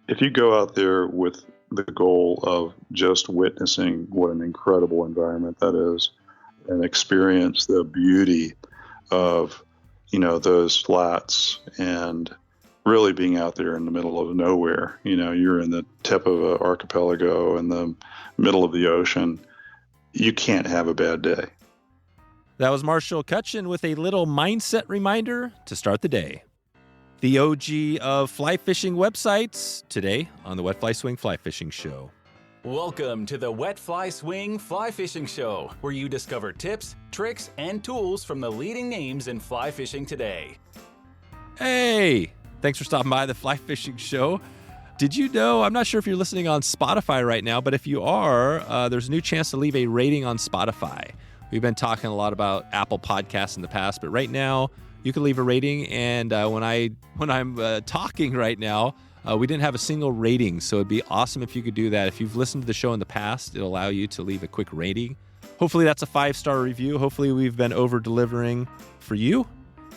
If you go out there with the goal of just witnessing what an incredible environment that is and experience the beauty of, those flats and really being out there in the middle of nowhere, you're in the tip of an archipelago in the middle of the ocean, you can't have a bad day. That was Marshall Cutchin with a little mindset reminder to start the day. The OG of fly fishing websites, today on the Wet Fly Swing Fly Fishing Show. Welcome to the Wet Fly Swing Fly Fishing Show, where you discover tips, tricks, and tools from the leading names in fly fishing today. Hey, thanks for stopping by the Fly Fishing Show. Did you know, I'm not sure if you're listening on Spotify right now, but if you are, there's a new chance to leave a rating on Spotify. We've been talking a lot about Apple Podcasts in the past, but right now you can leave a rating. And when I'm talking right now, we didn't have a single rating, so it'd be awesome if you could do that. If you've listened to the show in the past, it'll allow you to leave a quick rating. Hopefully that's a 5-star review. Hopefully we've been over-delivering for you.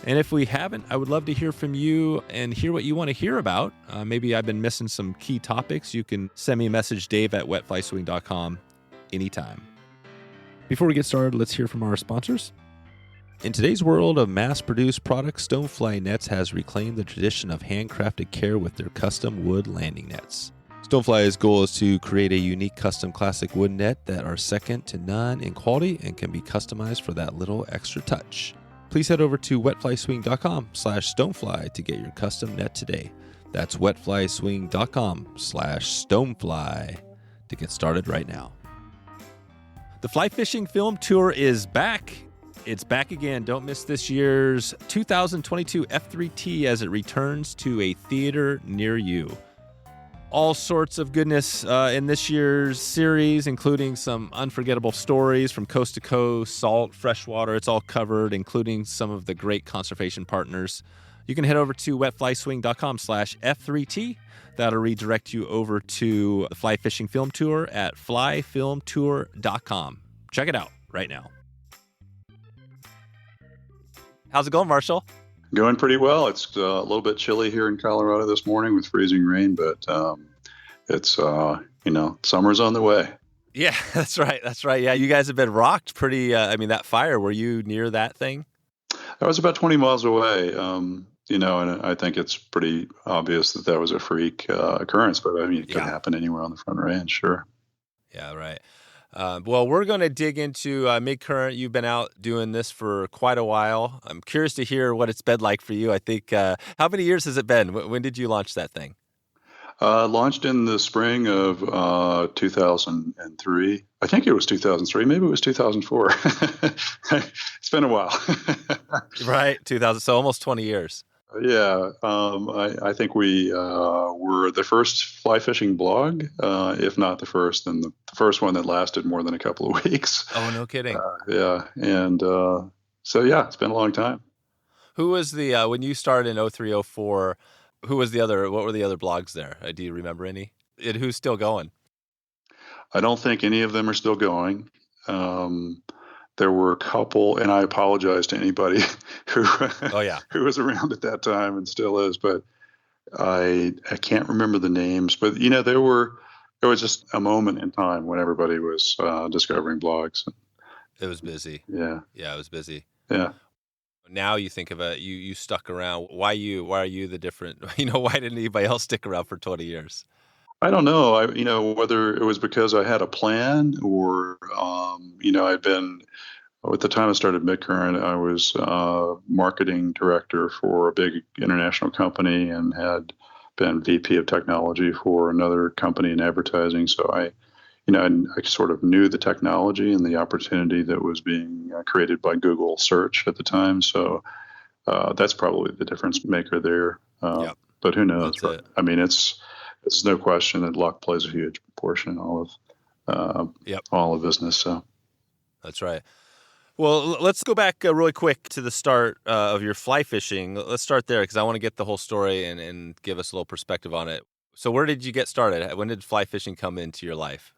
And if we haven't, I would love to hear from you and hear what you want to hear about. Maybe I've been missing some key topics. You can send me a message, dave@wetflyswing.com, anytime. Before we get started, let's hear from our sponsors. In today's world of mass-produced products, Stonefly Nets has reclaimed the tradition of handcrafted care with their custom wood landing nets. Stonefly's goal is to create a unique custom classic wood net that are second to none in quality and can be customized for that little extra touch. Please head over to wetflyswing.com/stonefly to get your custom net today. That's wetflyswing.com/stonefly to get started right now. The Fly Fishing Film Tour is back. It's back again. Don't miss this year's 2022 F3T as it returns to a theater near you. All sorts of goodness in this year's series, including some unforgettable stories from coast to coast, salt, freshwater. It's all covered, including some of the great conservation partners. You can head over to wetflyswing.com/F3T. That'll redirect you over to the Fly Fishing Film Tour at flyfilmtour.com. Check it out right now. How's it going, Marshall? Going pretty well. It's a little bit chilly here in Colorado this morning with freezing rain, but it's, summer's on the way. Yeah, that's right. Yeah, you guys have been rocked pretty, that fire, were you near that thing? I was about 20 miles away, and I think it's pretty obvious that was a freak occurrence, but it could happen anywhere on the Front Range, sure. Yeah, right. Well, we're going to dig into MidCurrent. You've been out doing this for quite a while. I'm curious to hear what it's been like for you. I think, how many years has it been? When did you launch that thing? Launched in the spring of 2003. I think it was 2003. Maybe it was 2004. It's been a while. Right, 2000. So almost 20 years. Yeah, I think we were the first fly fishing blog, if not the first, and the first one that lasted more than a couple of weeks. Oh, no kidding. Yeah, and it's been a long time. Who was the when you started in 03, 04? Who was the other? What were the other blogs there? Do you remember any? And who's still going? I don't think any of them are still going. There were a couple, and I apologize to anybody who who was around at that time and still is, but I can't remember the names. But there was just a moment in time when everybody was discovering blogs. It was busy. Yeah, it was busy. Yeah. Now you think of it, you stuck around. Why are you the different? Why didn't anybody else stick around for 20 years? I don't know. Whether it was because I had a plan or, I'd been, at the time I started MidCurrent, I was marketing director for a big international company and had been VP of technology for another company in advertising. So I sort of knew the technology and the opportunity that was being created by Google search at the time. So that's probably the difference maker there. But who knows? It's no question that luck plays a huge portion in all of business. So that's right. Well, let's go back really quick to the start of your fly fishing. Let's start there because I want to get the whole story and give us a little perspective on it. So where did you get started? When did fly fishing come into your life?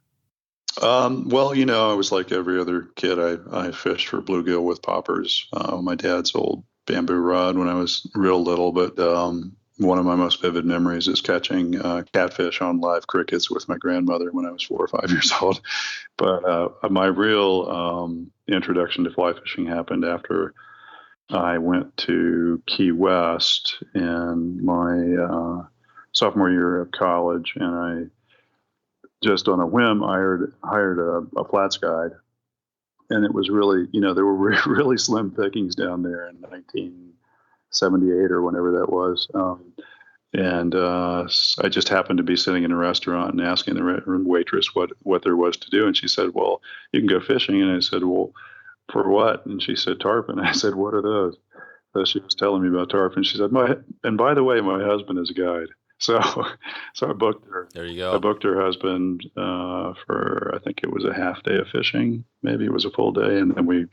I was like every other kid. I fished for bluegill with poppers. My dad's old bamboo rod when I was real little, but one of my most vivid memories is catching catfish on live crickets with my grandmother when I was 4 or 5 years old. But my real introduction to fly fishing happened after I went to Key West in my sophomore year of college, and I just on a whim hired a flats guide, and it was really, there were really slim pickings down there in 1978 or whenever that was. And I just happened to be sitting in a restaurant and asking the waitress what there was to do. And she said, well, you can go fishing. And I said, well, for what? And she said, tarpon. I said, what are those? So she was telling me about tarpon. She said, and by the way, my husband is a guide. So I booked her. There you go. I booked her husband for, I think it was a half day of fishing. Maybe it was a full day. And then we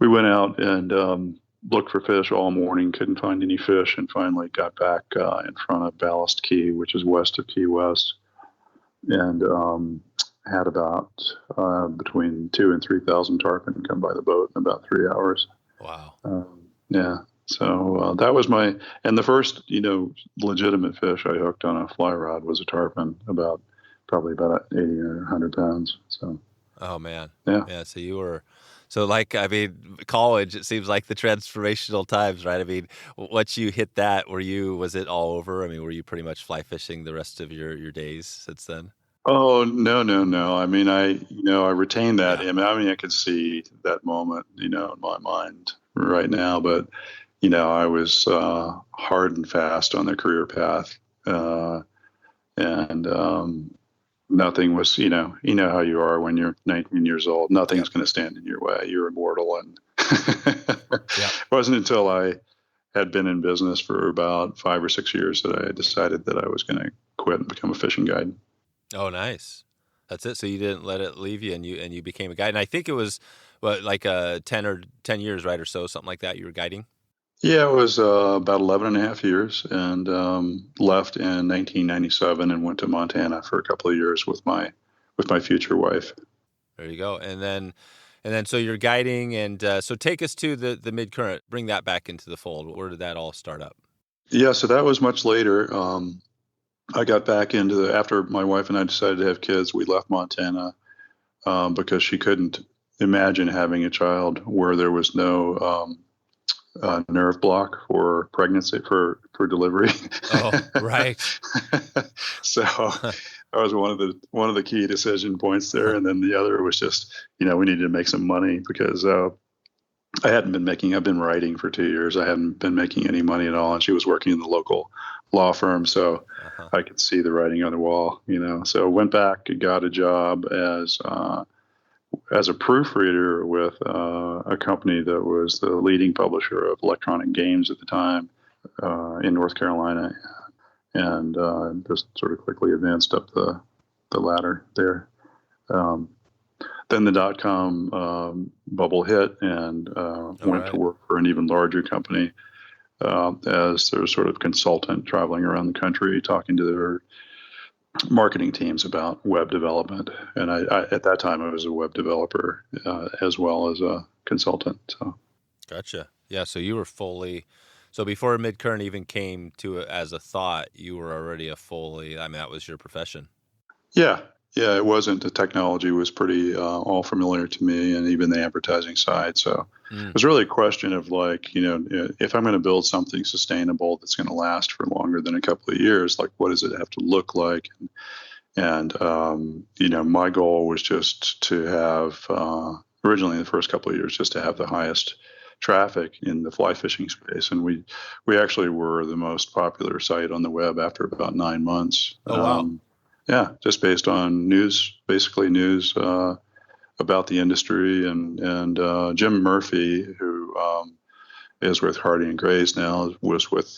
went out and looked for fish all morning, couldn't find any fish, and finally got back in front of Ballast Key, which is west of Key West, and had about between 2,000 and 3,000 tarpon come by the boat in about 3 hours. Wow. Yeah. So that was and the first, legitimate fish I hooked on a fly rod was a tarpon, probably about 80 or 100 pounds. So. Oh man. Yeah. So you were. So, college, it seems like the transformational times, right? I mean, once you hit that, was it all over? I mean, were you pretty much fly fishing the rest of your days since then? Oh, no. I mean, I retained that. Yeah. I mean, I could see that moment, in my mind right now, but, I was hard and fast on the career path. Nothing was, you know how you are when you're 19 years old. Nothing's going to stand in your way. You're immortal. And It wasn't until I had been in business for about 5 or 6 years that I decided that I was going to quit and become a fishing guide. Oh, nice. That's it. So you didn't let it leave you, and you became a guide. And I think it was like 10 years, right, or so, something like that. You were guiding. Yeah, it was about 11 and a half years, and left in 1997 and went to Montana for a couple of years with my future wife. There you go. And then so you're guiding, and so take us to the MidCurrent. Bring that back into the fold. Where did that all start up? Yeah, so that was much later. I got back after my wife and I decided to have kids. We left Montana because she couldn't imagine having a child where there was no nerve block for pregnancy for delivery. Oh, right. So that was one of the key decision points there. And then the other was just, we needed to make some money because I've been writing for 2 years. I hadn't been making any money at all. And she was working in the local law firm. So I could see the writing on the wall, so went back and got a job as a proofreader with a company that was the leading publisher of electronic games at the time in North Carolina, and just sort of quickly advanced up the ladder there. Then the .com bubble hit, and went to work for an even larger company as their sort of consultant, traveling around the country talking to their marketing teams about web development. And I at that time I was a web developer as well as a consultant. So gotcha. Yeah, so you were so before MidCurrent even came to it as a thought, you were already that was your profession. Yeah, it wasn't. The technology was pretty all familiar to me, and even the advertising side. So it was really a question of if I'm going to build something sustainable that's going to last for longer than a couple of years, what does it have to look like? And my goal was just to have, originally in the first couple of years, just to have the highest traffic in the fly fishing space. And we actually were the most popular site on the web after about 9 months. Oh, wow. Yeah, just based on news about the industry, and Jim Murphy, who is with Hardy and Grays now, was with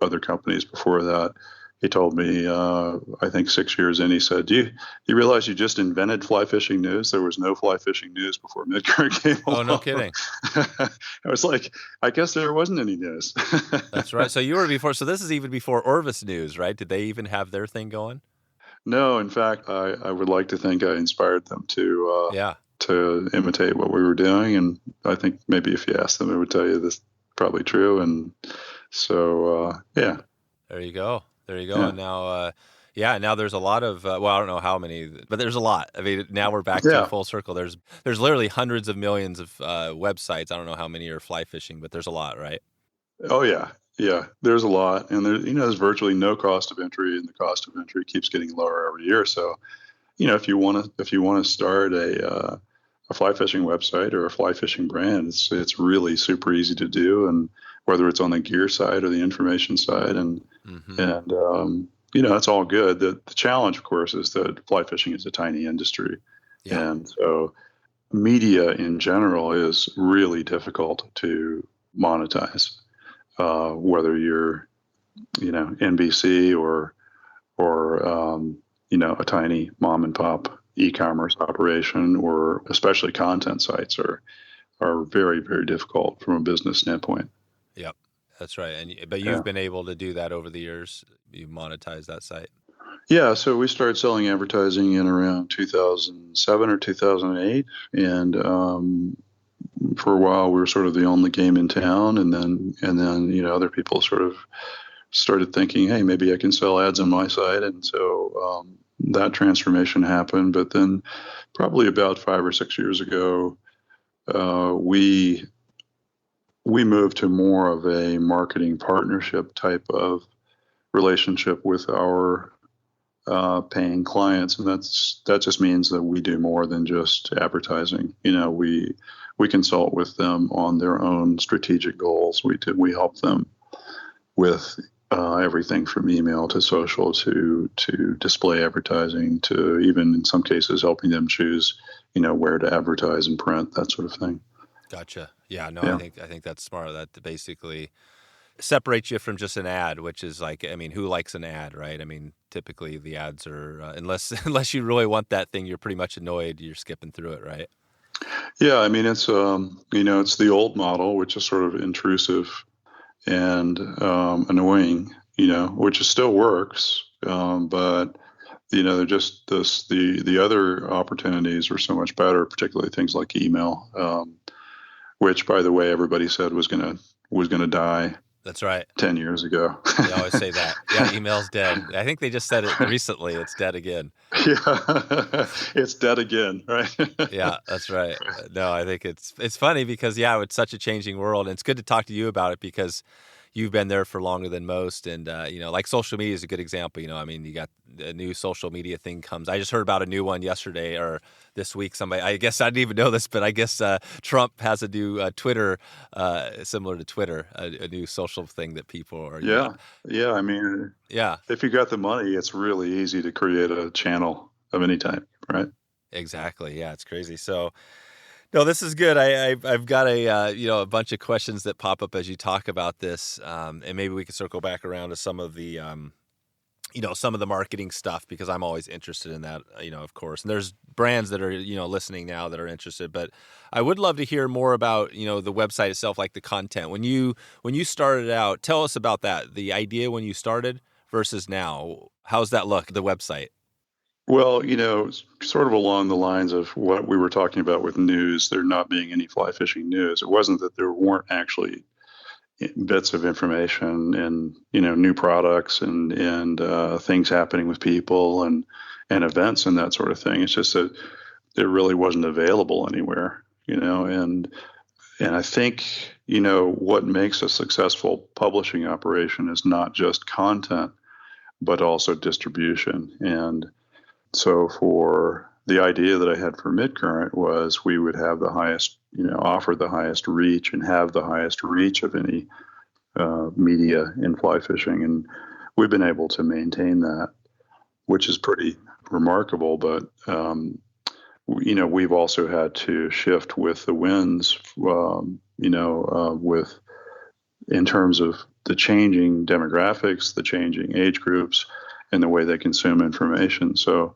other companies before that. He told me, I think 6 years in, he said, "Do you realize you just invented fly fishing news? There was no fly fishing news before MidCurrent came along." Oh, no kidding. I was like, I guess there wasn't any news. That's right. So you were before. So this is even before Orvis News, right? Did they even have their thing going? No, in fact, I would like to think I inspired them to imitate what we were doing, and I think maybe if you asked them, they would tell you this is probably true. And so, yeah. There you go. There you go. Yeah. And now, now there's a lot of, I don't know how many, but there's a lot. I mean, now we're back to Yeah. full circle. There's literally hundreds of millions of websites. I don't know how many are fly fishing, but there's a lot, right? Oh yeah. Yeah. There's a lot. And there's virtually no cost of entry, and the cost of entry keeps getting lower every year. So, if you want to start a fly fishing website or a fly fishing brand, it's really super easy to do. And whether it's on the gear side or the information side, and it's all good. The challenge, of course, is that fly fishing is a tiny industry, and so media in general is really difficult to monetize. Whether you're, NBC or a tiny mom and pop e-commerce operation, or especially content sites are very, very difficult from a business standpoint. Yep, that's right. But you've been able to do that over the years. You monetize that site. Yeah, so we started selling advertising in around 2007 or 2008, and for a while we were sort of the only game in town, and then other people sort of started thinking, hey, maybe I can sell ads on my site, and so that transformation happened. But then, probably about 5 or 6 years ago, we moved to more of a marketing partnership type of relationship with our paying clients, and that just means that we do more than just advertising. We consult with them on their own strategic goals. We help them with everything from email to social to display advertising, to even in some cases helping them choose where to advertise in print, that sort of thing. Gotcha. Yeah, no, I think that's smart. That basically separates you from just an ad, which is like, I mean, who likes an ad, right? I mean, typically the ads are unless you really want that thing, you're pretty much annoyed. You're skipping through it, right? Yeah, I mean, it's it's the old model, which is sort of intrusive and annoying, which still works, but they're just the other opportunities are so much better, particularly things like email, which, by the way, everybody said was gonna die. That's right. 10 years ago. They always say that. Yeah, email's dead. I think they just said it recently. It's dead again. Yeah, it's dead again, right? Yeah, that's right. No, I think it's funny because, it's such a changing world. And it's good to talk to you about it because you've been there for longer than most. And, like social media is a good example. I mean, you got a new social media thing comes. I just heard about a new one yesterday or this week. Somebody, I guess I didn't even know this, but I guess Trump has a new Twitter, similar to Twitter, a new social thing that people are. Yeah. I mean, if you got the money, it's really easy to create a channel of any type, right? Exactly. Yeah, it's crazy. So, no, this is good. I've got a bunch of questions that pop up as you talk about this, and maybe we can circle back around to some of the some of the marketing stuff, because I'm always interested in that, of course. And there's brands that are listening now that are interested, but I would love to hear more about the website itself, like the content. When you started out, tell us about that. The idea when you started versus now. How's that look? The website. Well, sort of along the lines of what we were talking about with news, there not being any fly fishing news. It wasn't that there weren't actually bits of information and, new products and things happening with people and events and that sort of thing. It's just that it really wasn't available anywhere, and I think, what makes a successful publishing operation is not just content, but also distribution. And so for the idea that I had for MidCurrent was we would have the highest, offer the highest reach and have the highest reach of any media in fly fishing. And we've been able to maintain that, which is pretty remarkable. But, we've also had to shift with the winds, with in terms of the changing demographics, the changing age groups, and the way they consume information. So,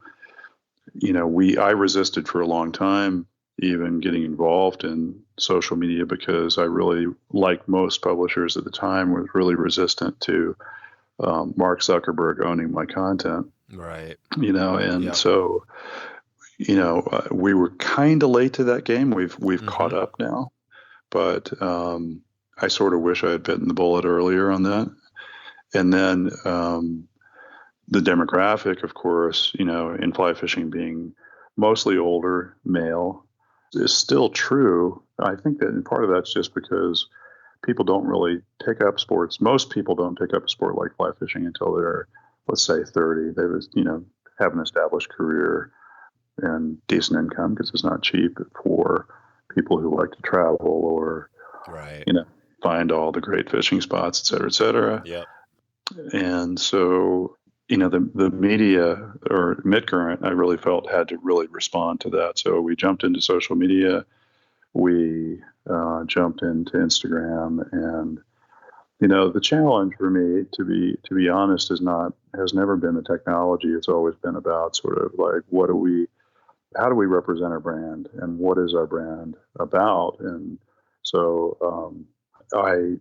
I resisted for a long time even getting involved in social media because I really, like most publishers at the time, was really resistant to Mark Zuckerberg owning my content. Right. So, we were kind of late to that game. We've caught up now, but I sort of wish I had bitten the bullet earlier on that. And then the demographic, of course, in fly fishing being mostly older, male, is still true. I think that part of that's just because people don't really pick up sports. Most people don't pick up a sport like fly fishing until they're, let's say, 30. They have an established career and decent income, because it's not cheap for people who like to travel or, Right. find all the great fishing spots, et cetera, et cetera. Yep. And so, the media, or MidCurrent, I really felt had to really respond to that. So we jumped into social media. We jumped into Instagram, and the challenge for me, to be honest, has never been the technology. It's always been about sort of like, how do we represent our brand, and what is our brand about? And so I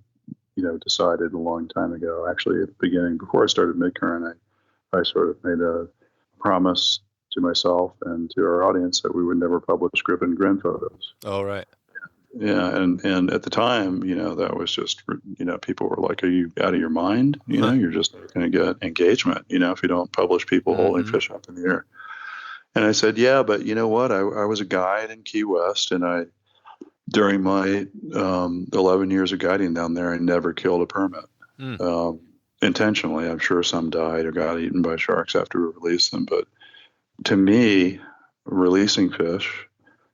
decided a long time ago, actually at the beginning, before I started MidCurrent, I sort of made a promise to myself and to our audience that we would never publish grip and grin photos. Oh, right. Yeah, and at the time, that was just, people were like, "Are you out of your mind? You're just not going to get engagement, if you don't publish people holding fish up in the air." And I said, "Yeah, but you know what? I was a guide in Key West, and during my 11 years of guiding down there, I never killed a permit intentionally. I'm sure some died or got eaten by sharks after we released them, but to me, releasing fish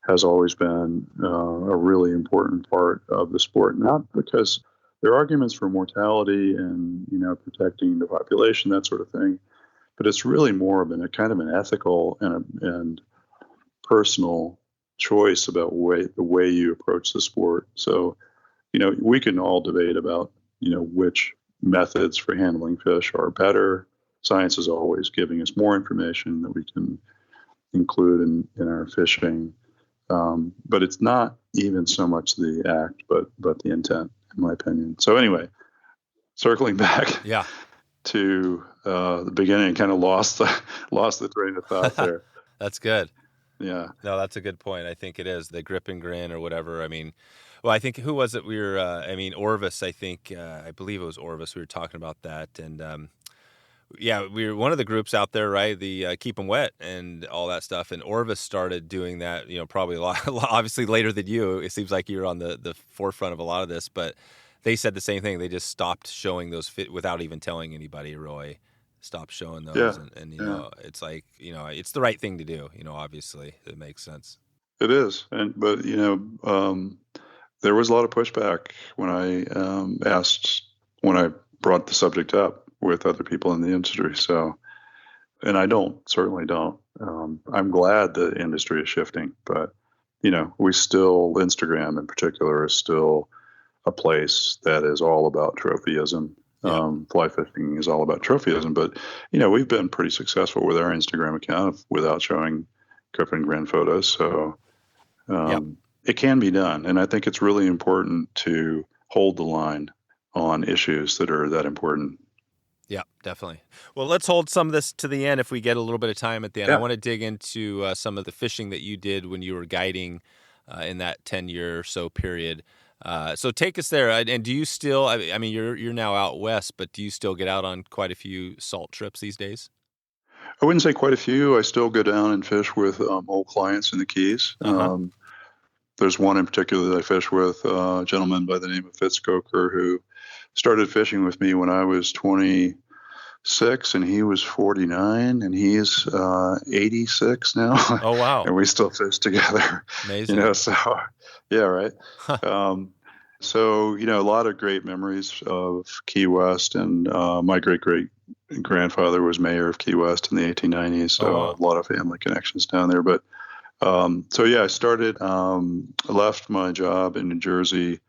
has always been a really important part of the sport. Not because there are arguments for mortality and protecting the population, that sort of thing, but it's really more of a kind of an ethical and personal choice about the way you approach the sport. So, we can all debate about which methods for handling fish are better. Science is always giving us more information that we can include in our fishing. But it's not even so much the act, but the intent, in my opinion. So anyway, circling back to the beginning, kind of lost the train of thought there. That's good. Yeah. No, that's a good point. I think it is the grip and grin or whatever. I mean, well, I think, who was it? We were, Orvis, I believe it was Orvis. We were talking about that. And, we were one of the groups out there, right? The Keep 'em Wet and all that stuff. And Orvis started doing that, probably a lot, obviously later than you. It seems like you're on the forefront of a lot of this, but they said the same thing. They just stopped showing those without even telling anybody, Roy. Stopped showing those. Yeah. And it's like, it's the right thing to do. Obviously it makes sense. It is. But there was a lot of pushback when I brought the subject up with other people in the industry. So, and I certainly don't. I'm glad the industry is shifting, but Instagram in particular is still a place that is all about trophyism. Fly fishing is all about trophyism, but we've been pretty successful with our Instagram account without showing grip and grin photos. So it can be done, and I think it's really important to hold the line on issues that are that important. Yeah, definitely. Well, let's hold some of this to the end if we get a little bit of time at the end. Yeah. I want to dig into some of the fishing that you did when you were guiding in that 10-year or so period. So take us there. And do you still, you're now out west, but do you still get out on quite a few salt trips these days? I wouldn't say quite a few. I still go down and fish with old clients in the Keys. There's one in particular that I fish with, a gentleman by the name of Fitz Coker, who started fishing with me when I was 26 and he was 49, and he's 86 now. Oh, wow. And we still fish together. Amazing. So yeah, right. So, a lot of great memories of Key West, and my great-great-grandfather was mayor of Key West in the 1890s, so a lot of family connections down there. But I left my job in New Jersey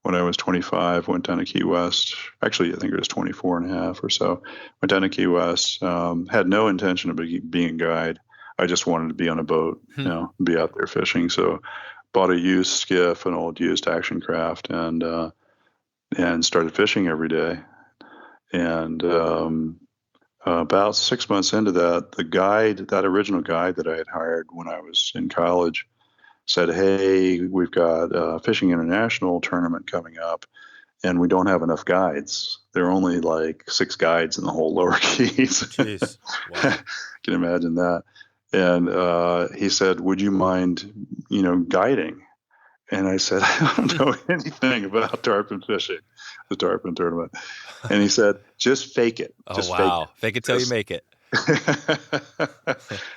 when I was 25, went down to Key West. Actually, I think it was 24 and a half or so. Went down to Key West, had no intention of being a guide. I just wanted to be on a boat, be out there fishing. So bought a used skiff, an old used action craft, and started fishing every day. And about 6 months into that, that original guide that I had hired when I was in college, said, "Hey, we've got a Fishing International tournament coming up, and we don't have enough guides." there were only like 6 guides in the whole lower keys. Jeez. Wow. Can imagine that. And he said, "Would you mind, guiding?" And I said, "I don't know anything about tarpon fishing, the tarpon tournament." And he said, "Just fake it. Oh, Just wow. Fake it till you make it.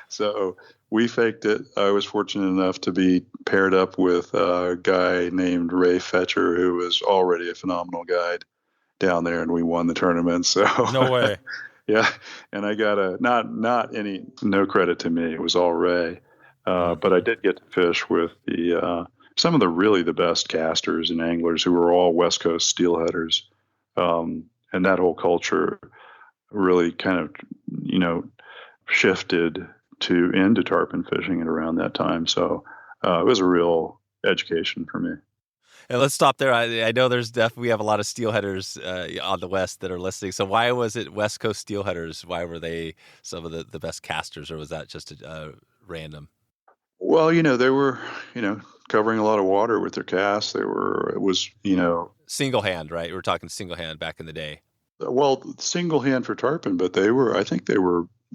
So we faked it. I was fortunate enough to be paired up with a guy named Ray Fetcher, who was already a phenomenal guide down there, and we won the tournament. So No way. yeah. And I got no credit to me. It was all Ray. But I did get to fish with some of the best casters and anglers who were all West Coast steelheaders. And that whole culture really kind of, shifted into tarpon fishing at around that time. So it was a real education for me. And let's stop there. I know we have a lot of steelheaders on the West that are listening. So why was it West Coast steelheaders? Why were they some of the best casters, or was that just random? Well, they were, covering a lot of water with their casts. It was single hand, right? We're talking single hand back in the day. Well, single hand for tarpon, but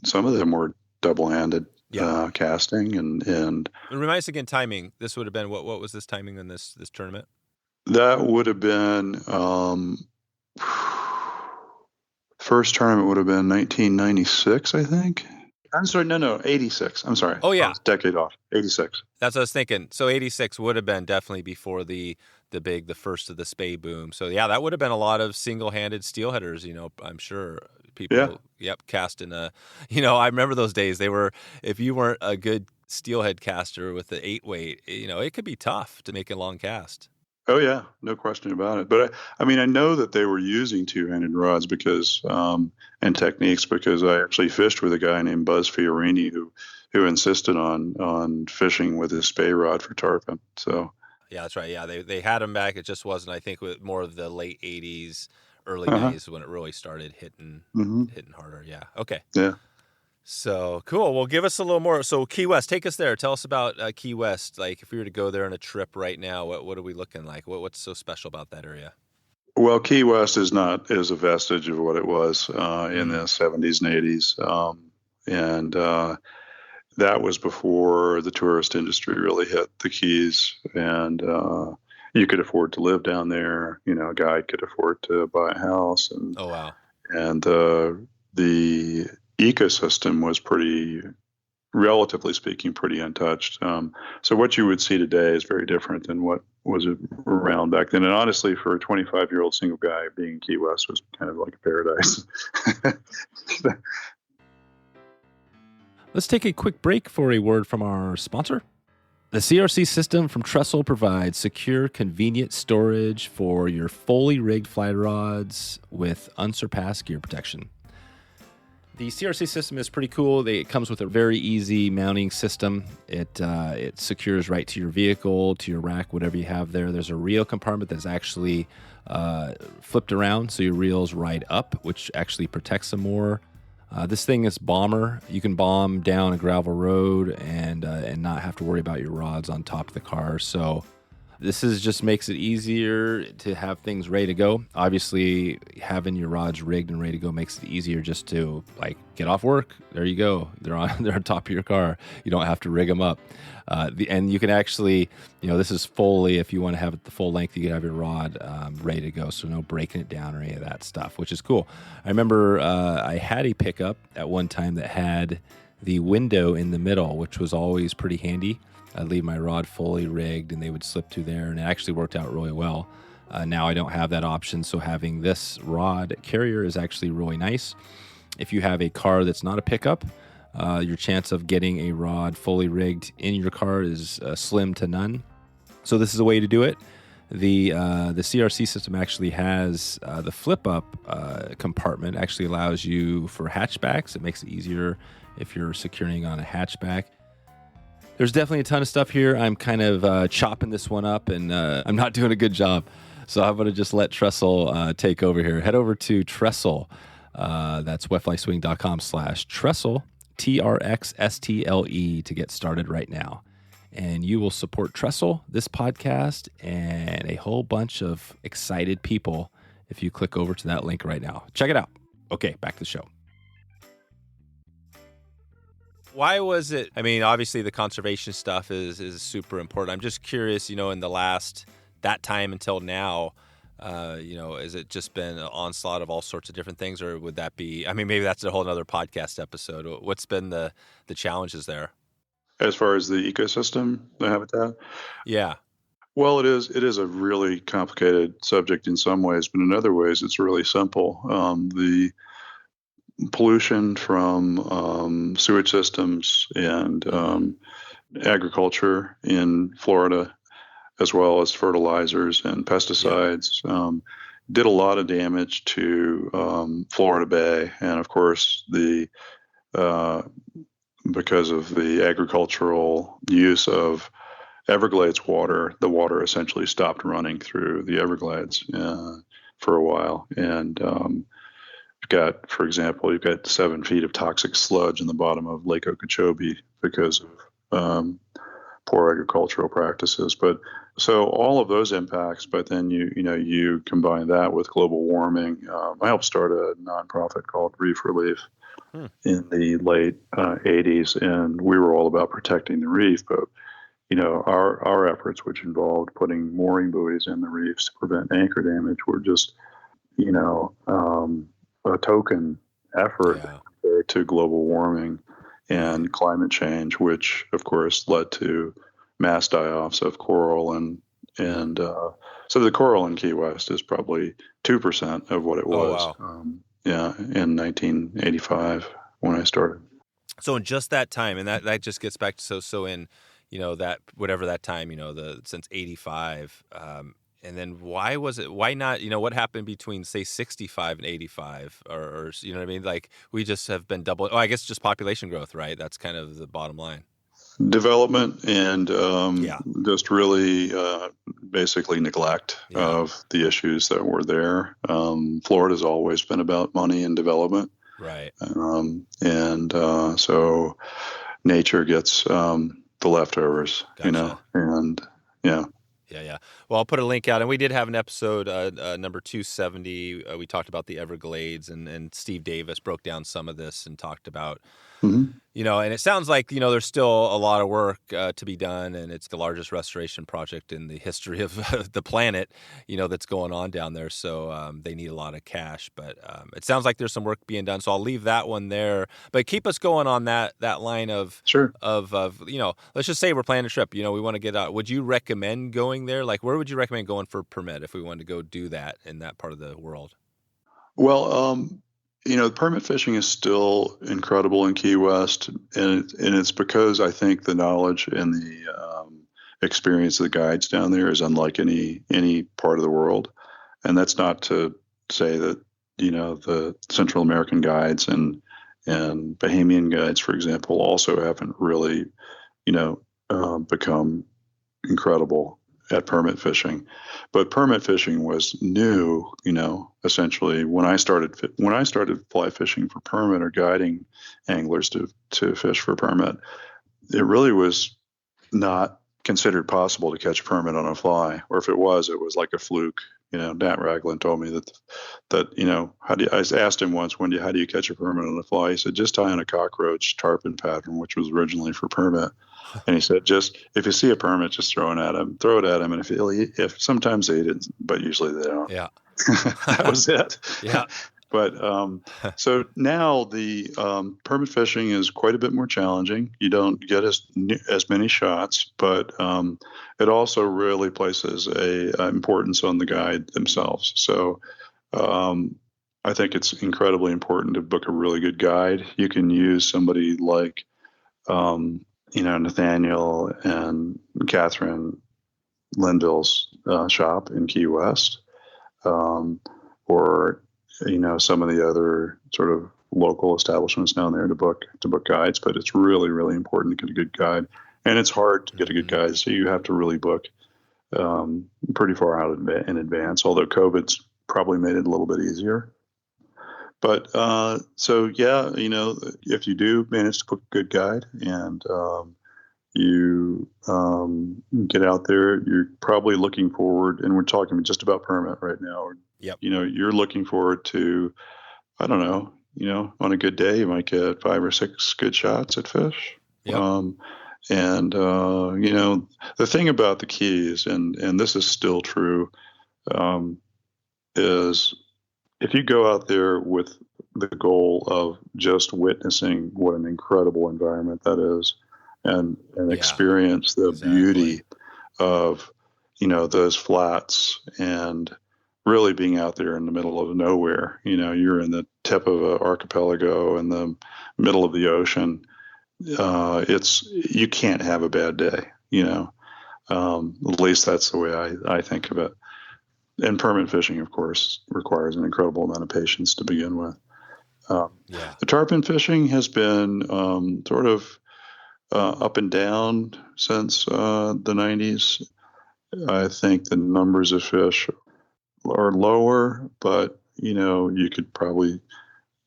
some of them were double-handed casting and remind us again, timing. This would have been what was this timing in this tournament? That would have been first tournament would have been 1996, I think. I'm sorry, no, 86. I'm sorry. Oh, yeah. I was a decade off. 86. That's what I was thinking. So 86 would have been definitely before the first of the spay boom. So yeah, that would have been a lot of single-handed steelheaders, I'm sure people, casting I remember those days. They were, if you weren't a good steelhead caster with the 8-weight, it could be tough to make a long cast. Oh yeah, no question about it. But I know that they were using 2-handed rods because and techniques, because I actually fished with a guy named Buzz Fiorini who insisted on fishing with his spay rod for tarpon. So yeah, that's right. Yeah, they had him back. It just wasn't, I think, with more of the late 80s, early 90s when it really started hitting harder. Yeah. Okay. Yeah. So cool. Well, give us a little more. So Key West, take us there. Tell us about Key West. Like if we were to go there on a trip right now, what are we looking like? What's so special about that area? Well, Key West is a vestige of what it was in the 70s and 80s. That was before the tourist industry really hit the Keys, and you could afford to live down there. A guide could afford to buy a house, and oh wow, and the ecosystem was relatively speaking, pretty untouched. So what you would see today is very different than what was around back then. And honestly, for a 25-year-old single guy, being in Key West was kind of like a paradise. Let's take a quick break for a word from our sponsor. The CRC system from Trestle provides secure, convenient storage for your fully rigged fly rods with unsurpassed gear protection. The CRC system is pretty cool. It comes with a very easy mounting system. It secures right to your vehicle, to your rack, whatever you have there. There's a reel compartment that's actually flipped around, so your reel's right up, which actually protects them more. This thing is bomber. You can bomb down a gravel road and not have to worry about your rods on top of the car. So this just makes it easier to have things ready to go. Obviously, having your rods rigged and ready to go makes it easier just to get off work. There you go. They're on top of your car. You don't have to rig them up. And you can actually, this is fully, if you want to have it the full length, you can have your rod ready to go. So no breaking it down or any of that stuff, which is cool. I remember I had a pickup at one time that had the window in the middle, which was always pretty handy. I'd leave my rod fully rigged and they would slip through there, and it actually worked out really well. Now I don't have that option, so having this rod carrier is actually really nice. If you have a car that's not a pickup, your chance of getting a rod fully rigged in your car is slim to none. So this is a way to do it. The CRC system actually has the flip-up compartment. Actually allows you for hatchbacks. It makes it easier if you're securing on a hatchback. There's definitely a ton of stuff here. I'm kind of chopping this one up, and I'm not doing a good job. So I'm going to just let Trestle take over here. Head over to Trestle. That's wetflyswing.com/Trestle, TRXSTLE, to get started right now. And you will support Trestle, this podcast, and a whole bunch of excited people if you click over to that link right now. Check it out. Okay, back to the show. Why was it? I mean, obviously the conservation stuff is super important. I'm just curious, in the last, that time until now, has it just been an onslaught of all sorts of different things, or would that be, I mean, maybe that's a whole nother podcast episode. What's been the challenges there? As far as the ecosystem, the habitat? Yeah. Well, it is a really complicated subject in some ways, but in other ways, it's really simple. The pollution from sewage systems and agriculture in Florida, as well as fertilizers and pesticides, did a lot of damage to Florida Bay. And of course, because of the agricultural use of Everglades water, the water essentially stopped running through the Everglades for a while. And for example, you've got 7 feet of toxic sludge in the bottom of Lake Okeechobee because of poor agricultural practices. But so all of those impacts, but then you combine that with global warming. I helped start a nonprofit called Reef Relief in the late 80s, and we were all about protecting the reef. But our efforts, which involved putting mooring buoys in the reefs to prevent anchor damage, were just a token effort compared to global warming and climate change, which of course led to mass die-offs of coral and so the coral in Key West is probably 2% of what it was. Wow. In 1985 when I started. So in just that time, and that just gets back to so in that whatever that time since 85, and then why not what happened between say 65 and 85 or you know what I mean, like we just have been double. I guess just population growth, right? That's kind of the bottom line. Development and just really basically neglect of the issues that were there. Florida's always been about money and development, right? So nature gets the leftovers, Gotcha. and yeah. Yeah. Well, I'll put a link out, and we did have an episode, number 270. We talked about the Everglades, and Steve Davis broke down some of this and talked about. And it sounds like, there's still a lot of work to be done, and it's the largest restoration project in the history of the planet, that's going on down there. So they need a lot of cash, but it sounds like there's some work being done. So I'll leave that one there, but keep us going on that line of, sure. of let's just say we're planning a trip, we want to get out. Would you recommend going there? Like, where would you recommend going for permit if we wanted to go do that in that part of the world? Well, permit fishing is still incredible in Key West, and it's because I think the knowledge and the experience of the guides down there is unlike any part of the world. And that's not to say that the Central American guides and Bahamian guides, for example, also haven't really become incredible at permit fishing. But permit fishing was new, essentially when I started fly fishing for permit or guiding anglers to fish for permit. It really was not considered possible to catch a permit on a fly, or if it was like a fluke. Nat Ragland told me that I asked him once, how do you catch a permit on a fly? He said, just tie on a cockroach tarpon pattern, which was originally for permit. And he said, just if you see a permit, just throw it at him. And if sometimes they eat it, but usually they don't. Yeah. That was it. Yeah. But so now the permit fishing is quite a bit more challenging. You don't get as many shots, but it also really places a importance on the guide themselves. So I think it's incredibly important to book a really good guide. You can use somebody like Nathaniel and Catherine Linville's shop in Key West, or some of the other sort of local establishments down there to book guides. But it's really, really important to get a good guide, and it's hard to get a good guide, so you have to really book pretty far out in advance. Although COVID's probably made it a little bit easier. But if you do manage to book a good guide and you get out there, you're probably looking forward, and we're talking just about permit right now. We're Yep. You're looking forward to, I don't know, on a good day, you might get 5 or 6 good shots at fish. Yep. And the thing about the Keys, and this is still true, is if you go out there with the goal of just witnessing what an incredible environment that is, and experience the beauty of, those flats, and really being out there in the middle of nowhere. You're in the tip of an archipelago in the middle of the ocean. You can't have a bad day, at least that's the way I think of it. And permit fishing, of course, requires an incredible amount of patience to begin with. The tarpon fishing has been sort of up and down since the 90s. I think the numbers of fish are lower, but, you could probably,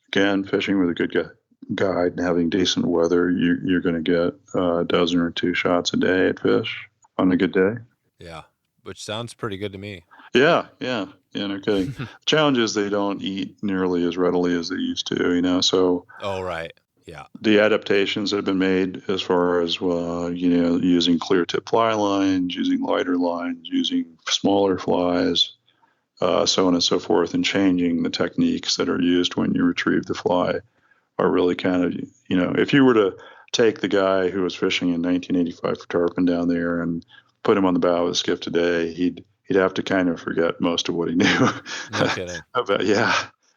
again, fishing with a good guide and having decent weather, you're going to get a dozen or 2 shots a day at fish on a good day. Yeah, which sounds pretty good to me. Yeah, no kidding. The challenge is they don't eat nearly as readily as they used to, so. Oh, right. Yeah. The adaptations that have been made as far as, using clear tip fly lines, using lighter lines, using smaller flies, so on and so forth, and changing the techniques that are used when you retrieve the fly are really kind of, if you were to take the guy who was fishing in 1985 for tarpon down there and put him on the bow of a skiff today, he'd have to kind of forget most of what he knew. No kidding. But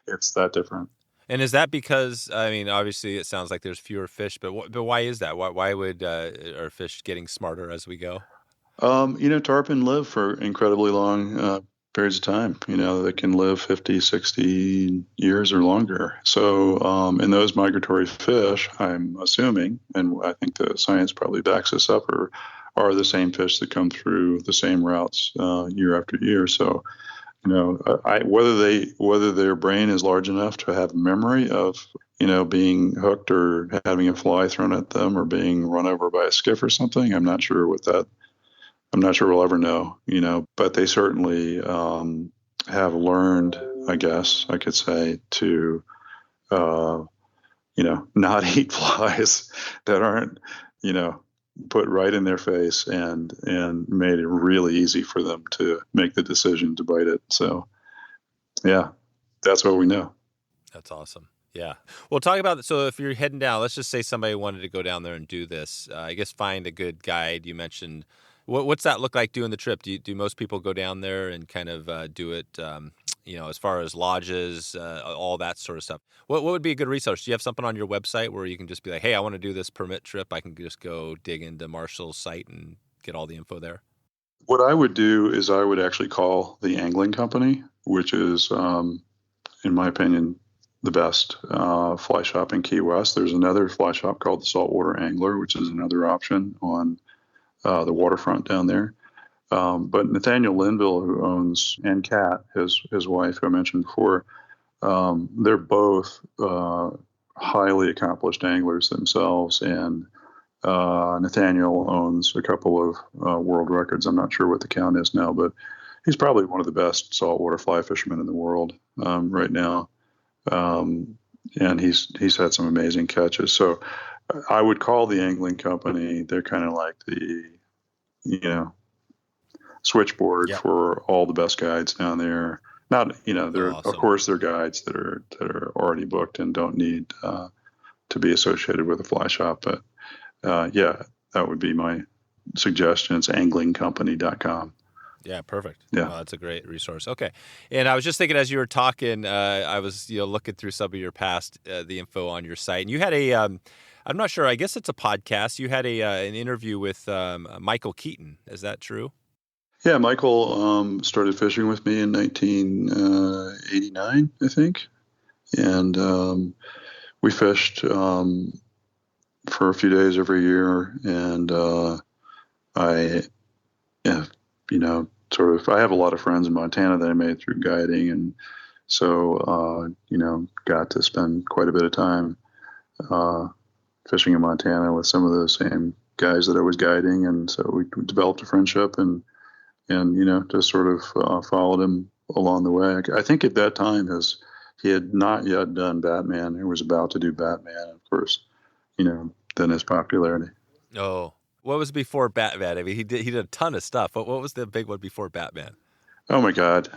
it's that different. And is that because, obviously it sounds like there's fewer fish, but why is that? Why would our fish getting smarter as we go? Tarpon live for incredibly long periods of time. They can live 50, 60 years or longer. So, and those migratory fish, I'm assuming, and I think the science probably backs this up, are the same fish that come through the same routes year after year. So, whether their brain is large enough to have memory of, being hooked or having a fly thrown at them or being run over by a skiff or something, I'm not sure we'll ever know, but they certainly have learned, I guess I could say, to, not eat flies that aren't, put right in their face, and made it really easy for them to make the decision to bite it. So, yeah, that's what we know. That's awesome. Yeah. Well, talk about, so if you're heading down, let's just say somebody wanted to go down there and do this, I guess find a good guide. You mentioned, what's that look like doing the trip? Do most people go down there and kind of do it, as far as lodges, all that sort of stuff? What would be a good resource? Do you have something on your website where you can just be like, hey, I want to do this permit trip? I can just go dig into Marshall's site and get all the info there? What I would do is I would actually call the angling company, which is, in my opinion, the best fly shop in Key West. There's another fly shop called the Saltwater Angler, which is another option on the waterfront down there. But Nathaniel Linville, who owns, and Kat, his wife, who I mentioned before, they're both highly accomplished anglers themselves. And Nathaniel owns a couple of world records. I'm not sure what the count is now, but he's probably one of the best saltwater fly fishermen in the world right now. And he's had some amazing catches. So I would call the angling company. They're kind of like the, switchboard for all the best guides down there. Not, they're awesome. Of course they're guides that are already booked and don't need to be associated with a fly shop. But that would be my suggestion. It's anglingcompany.com. Yeah, perfect. Yeah, that's a great resource. Okay, and I was just thinking as you were talking, I was looking through some of your past the info on your site, and you had a I'm not sure. I guess it's a podcast. You had an interview with Michael Keaton. Is that true? Yeah, Michael started fishing with me in 1989, I think, and we fished for a few days every year. And I have a lot of friends in Montana that I made through guiding, and so got to spend quite a bit of time fishing in Montana with some of the same guys that I was guiding, and so we developed a friendship and just sort of followed him along the way. I think at that time he had not yet done Batman. He was about to do Batman, of course, then his popularity. Oh, what was before Batman? I mean, he did a ton of stuff. What was the big one before Batman? Oh my God.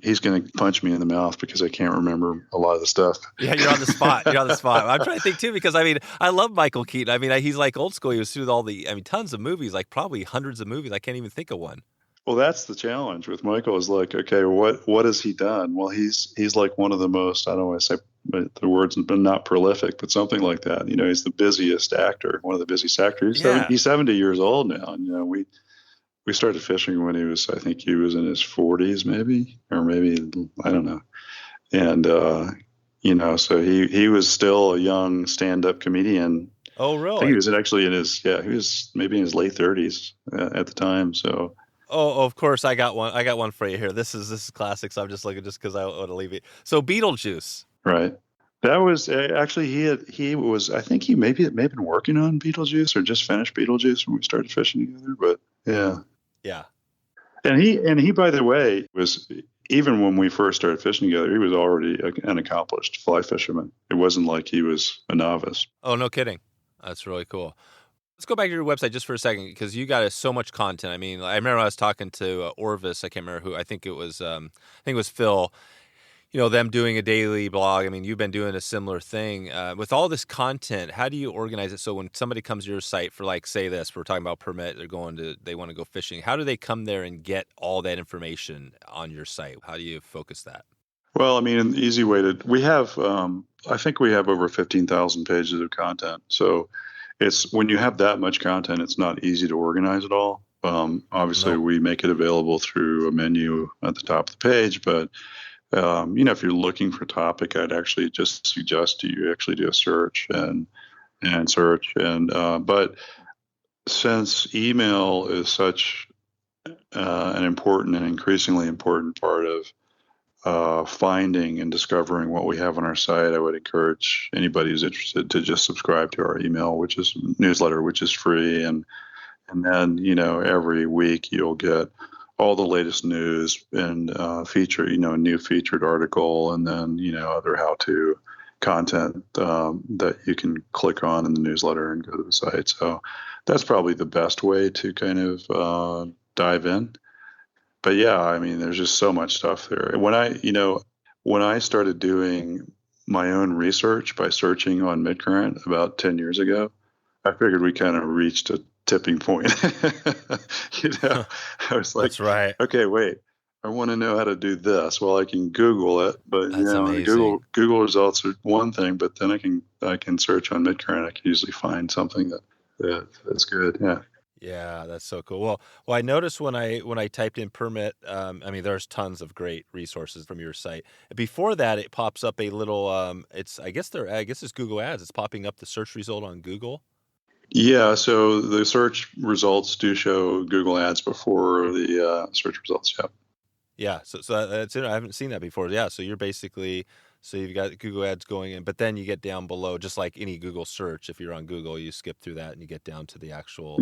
He's going to punch me in the mouth because I can't remember a lot of the stuff. Yeah, you're on the spot. You're on the spot. I'm trying to think too, because I mean, I love Michael Keaton. I mean, he's like old school. He was through tons of movies, like probably hundreds of movies. I can't even think of one. Well, that's the challenge with Michael is like, okay, what has he done? Well, he's like one of the most, I don't want to say the words, but not prolific, but something like that. He's the busiest actor, one of the busiest actors. Yeah. He's 70 years old now. And, we started fishing when I think he was in his 40s, maybe, or maybe, I don't know. And, so he was still a young stand-up comedian. Oh, really? I think he was actually he was maybe in his late 30s at the time. So. Oh, of course, I got one for you here. This is classic. So I'm just looking just because I want to leave it. So Beetlejuice. Right. That was actually he was, I think he may have been working on Beetlejuice or just finished Beetlejuice when we started fishing together. But yeah. Yeah. And he, by the way, was, even when we first started fishing together, he was already an accomplished fly fisherman. It wasn't like he was a novice. Oh, no kidding. That's really cool. Let's go back to your website just for a second, because you got so much content. I mean, I remember I was talking to Orvis. I can't remember who. I think it was Phil. Them doing a daily blog. I mean, you've been doing a similar thing. With all this content, how do you organize it so when somebody comes to your site for, like, say this, we're talking about permit, they want to go fishing. How do they come there and get all that information on your site? How do you focus that? Well, I mean, an easy way we have, I think we have over 15,000 pages of content. So it's, when you have that much content, it's not easy to organize it all. Obviously, No. we make it available through a menu at the top of the page, but if you're looking for a topic, I'd actually just suggest you actually do a search and search. But since email is such an important and increasingly important part of finding and discovering what we have on our site, I would encourage anybody who's interested to just subscribe to our email, which is newsletter, which is free. And then, every week you'll get all the latest news and feature, a new featured article, and then, other how-to content that you can click on in the newsletter and go to the site. So that's probably the best way to kind of dive in. But yeah, I mean, there's just so much stuff there. When I started doing my own research by searching on MidCurrent about 10 years ago, I figured we kind of reached a tipping point. I was like, That's right. Okay, wait, I want to know how to do this. Well, I can Google it, but That's amazing. Google results are one thing, but then I can search on MidCurrent. I can usually find something that's good. Yeah. Yeah, that's so cool. Well, I noticed when I typed in permit, I mean, there's tons of great resources from your site. Before that, it pops up a little. I guess it's Google Ads. It's popping up the search result on Google. Yeah, so the search results do show Google Ads before the search results. Yep. Yeah, so that's it. I haven't seen that before. Yeah, so you're basically, you've got Google Ads going in, but then you get down below, just like any Google search. If you're on Google, you skip through that and you get down to the actual,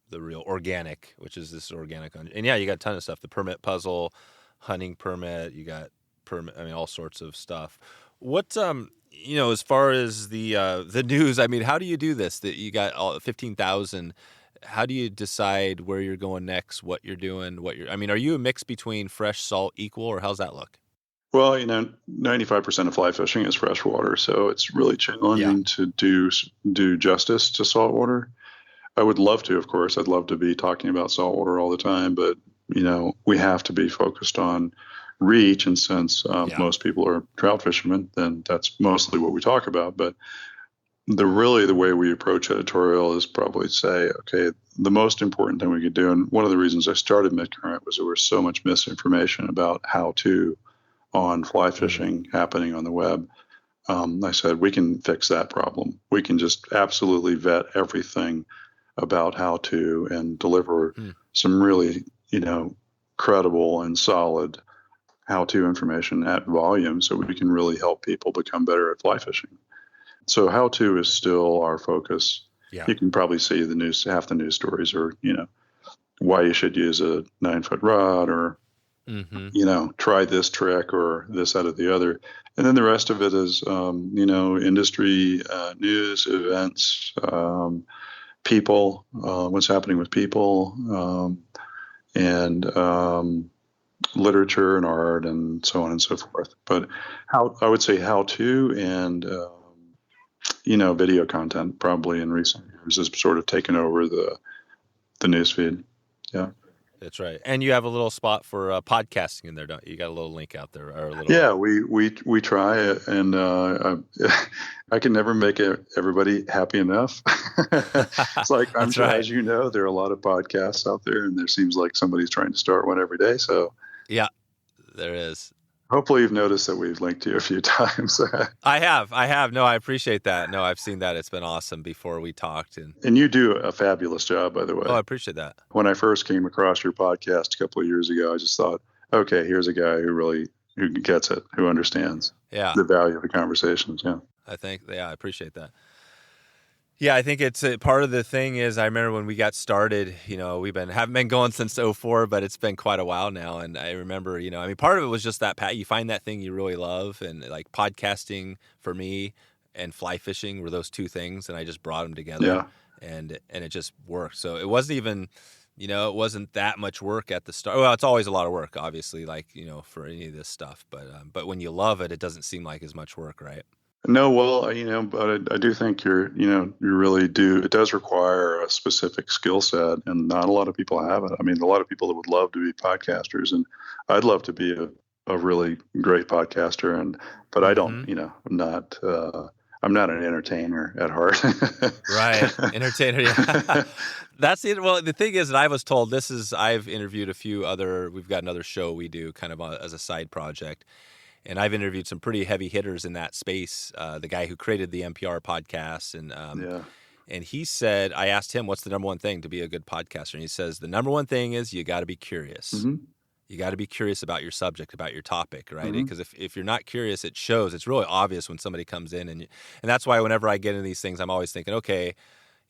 the real organic, which is this organic. And yeah, you got a ton of stuff. The permit puzzle, hunting permit. You got permit. I mean, all sorts of stuff. What as far as the news, I mean, how do you do this? That you got all 15,000. How do you decide where you're going next, what you're doing, are you a mix between fresh, salt, equal, or how's that look? Well, 95% of fly fishing is freshwater, so it's really challenging to do justice to saltwater. I would love to, of course. I'd love to be talking about saltwater all the time, but we have to be focused on reach, and since most people are trout fishermen, then that's mostly what we talk about. But the way we approach editorial is probably say, okay, the most important thing we could do, and one of the reasons I started MidCurrent was there was so much misinformation about how to on fly fishing happening on the web. I said, we can fix that problem. We can just absolutely vet everything about how to and deliver some really, credible and solid how-to information at volume so we can really help people become better at fly fishing. So how-to is still our focus. Yeah. You can probably see half the news stories are, why you should use a 9-foot rod or Mm-hmm. Try this trick or this, that, or the other. And then the rest of it is, industry, news, events, people, what's happening with people, and literature and art and so on and so forth. But I would say how to and, video content probably in recent years has sort of taken over the newsfeed. Yeah. That's right. And you have a little spot for podcasting in there, don't you? You got a little link out there, or a little. Yeah, we try it, and I can never make everybody happy enough. It's like, I'm sure, right. as you know, there are a lot of podcasts out there, and there seems like somebody's trying to start one every day. So yeah, there is. Hopefully you've noticed that we've linked to you a few times. I have. No, I appreciate that. No, I've seen that. It's been awesome before we talked. And you do a fabulous job, by the way. Oh, I appreciate that. When I first came across your podcast a couple of years ago, I just thought, okay, here's a guy who gets it, who understands the value of the conversations. Yeah. I appreciate that. Yeah, I think it's part of the thing is, I remember when we got started, haven't been going since 2004, but it's been quite a while now. And I remember, part of it was just that, you find that thing you really love, and like podcasting for me and fly fishing were those two things. And I just brought them together, and it just worked. So it wasn't even, it wasn't that much work at the start. Well, it's always a lot of work, obviously, like, for any of this stuff, but when you love it, it doesn't seem like as much work, right? No, well, but I do think you really do. It does require a specific skill set, and not a lot of people have it. I mean, a lot of people that would love to be podcasters, and I'd love to be a really great podcaster, but I don't. I'm not an entertainer at heart. Right, entertainer. Yeah. That's it. Well, the thing is, that I was told I've interviewed we've got another show we do kind of as a side project. And I've interviewed some pretty heavy hitters in that space. The guy who created the NPR podcast, and he said, I asked him, what's the number one thing to be a good podcaster? And he says, the number one thing is you got to be curious. Mm-hmm. You got to be curious about your subject, about your topic, right? Mm-hmm. Because if you're not curious, it shows. It's really obvious when somebody comes in, and that's why whenever I get into these things, I'm always thinking, okay,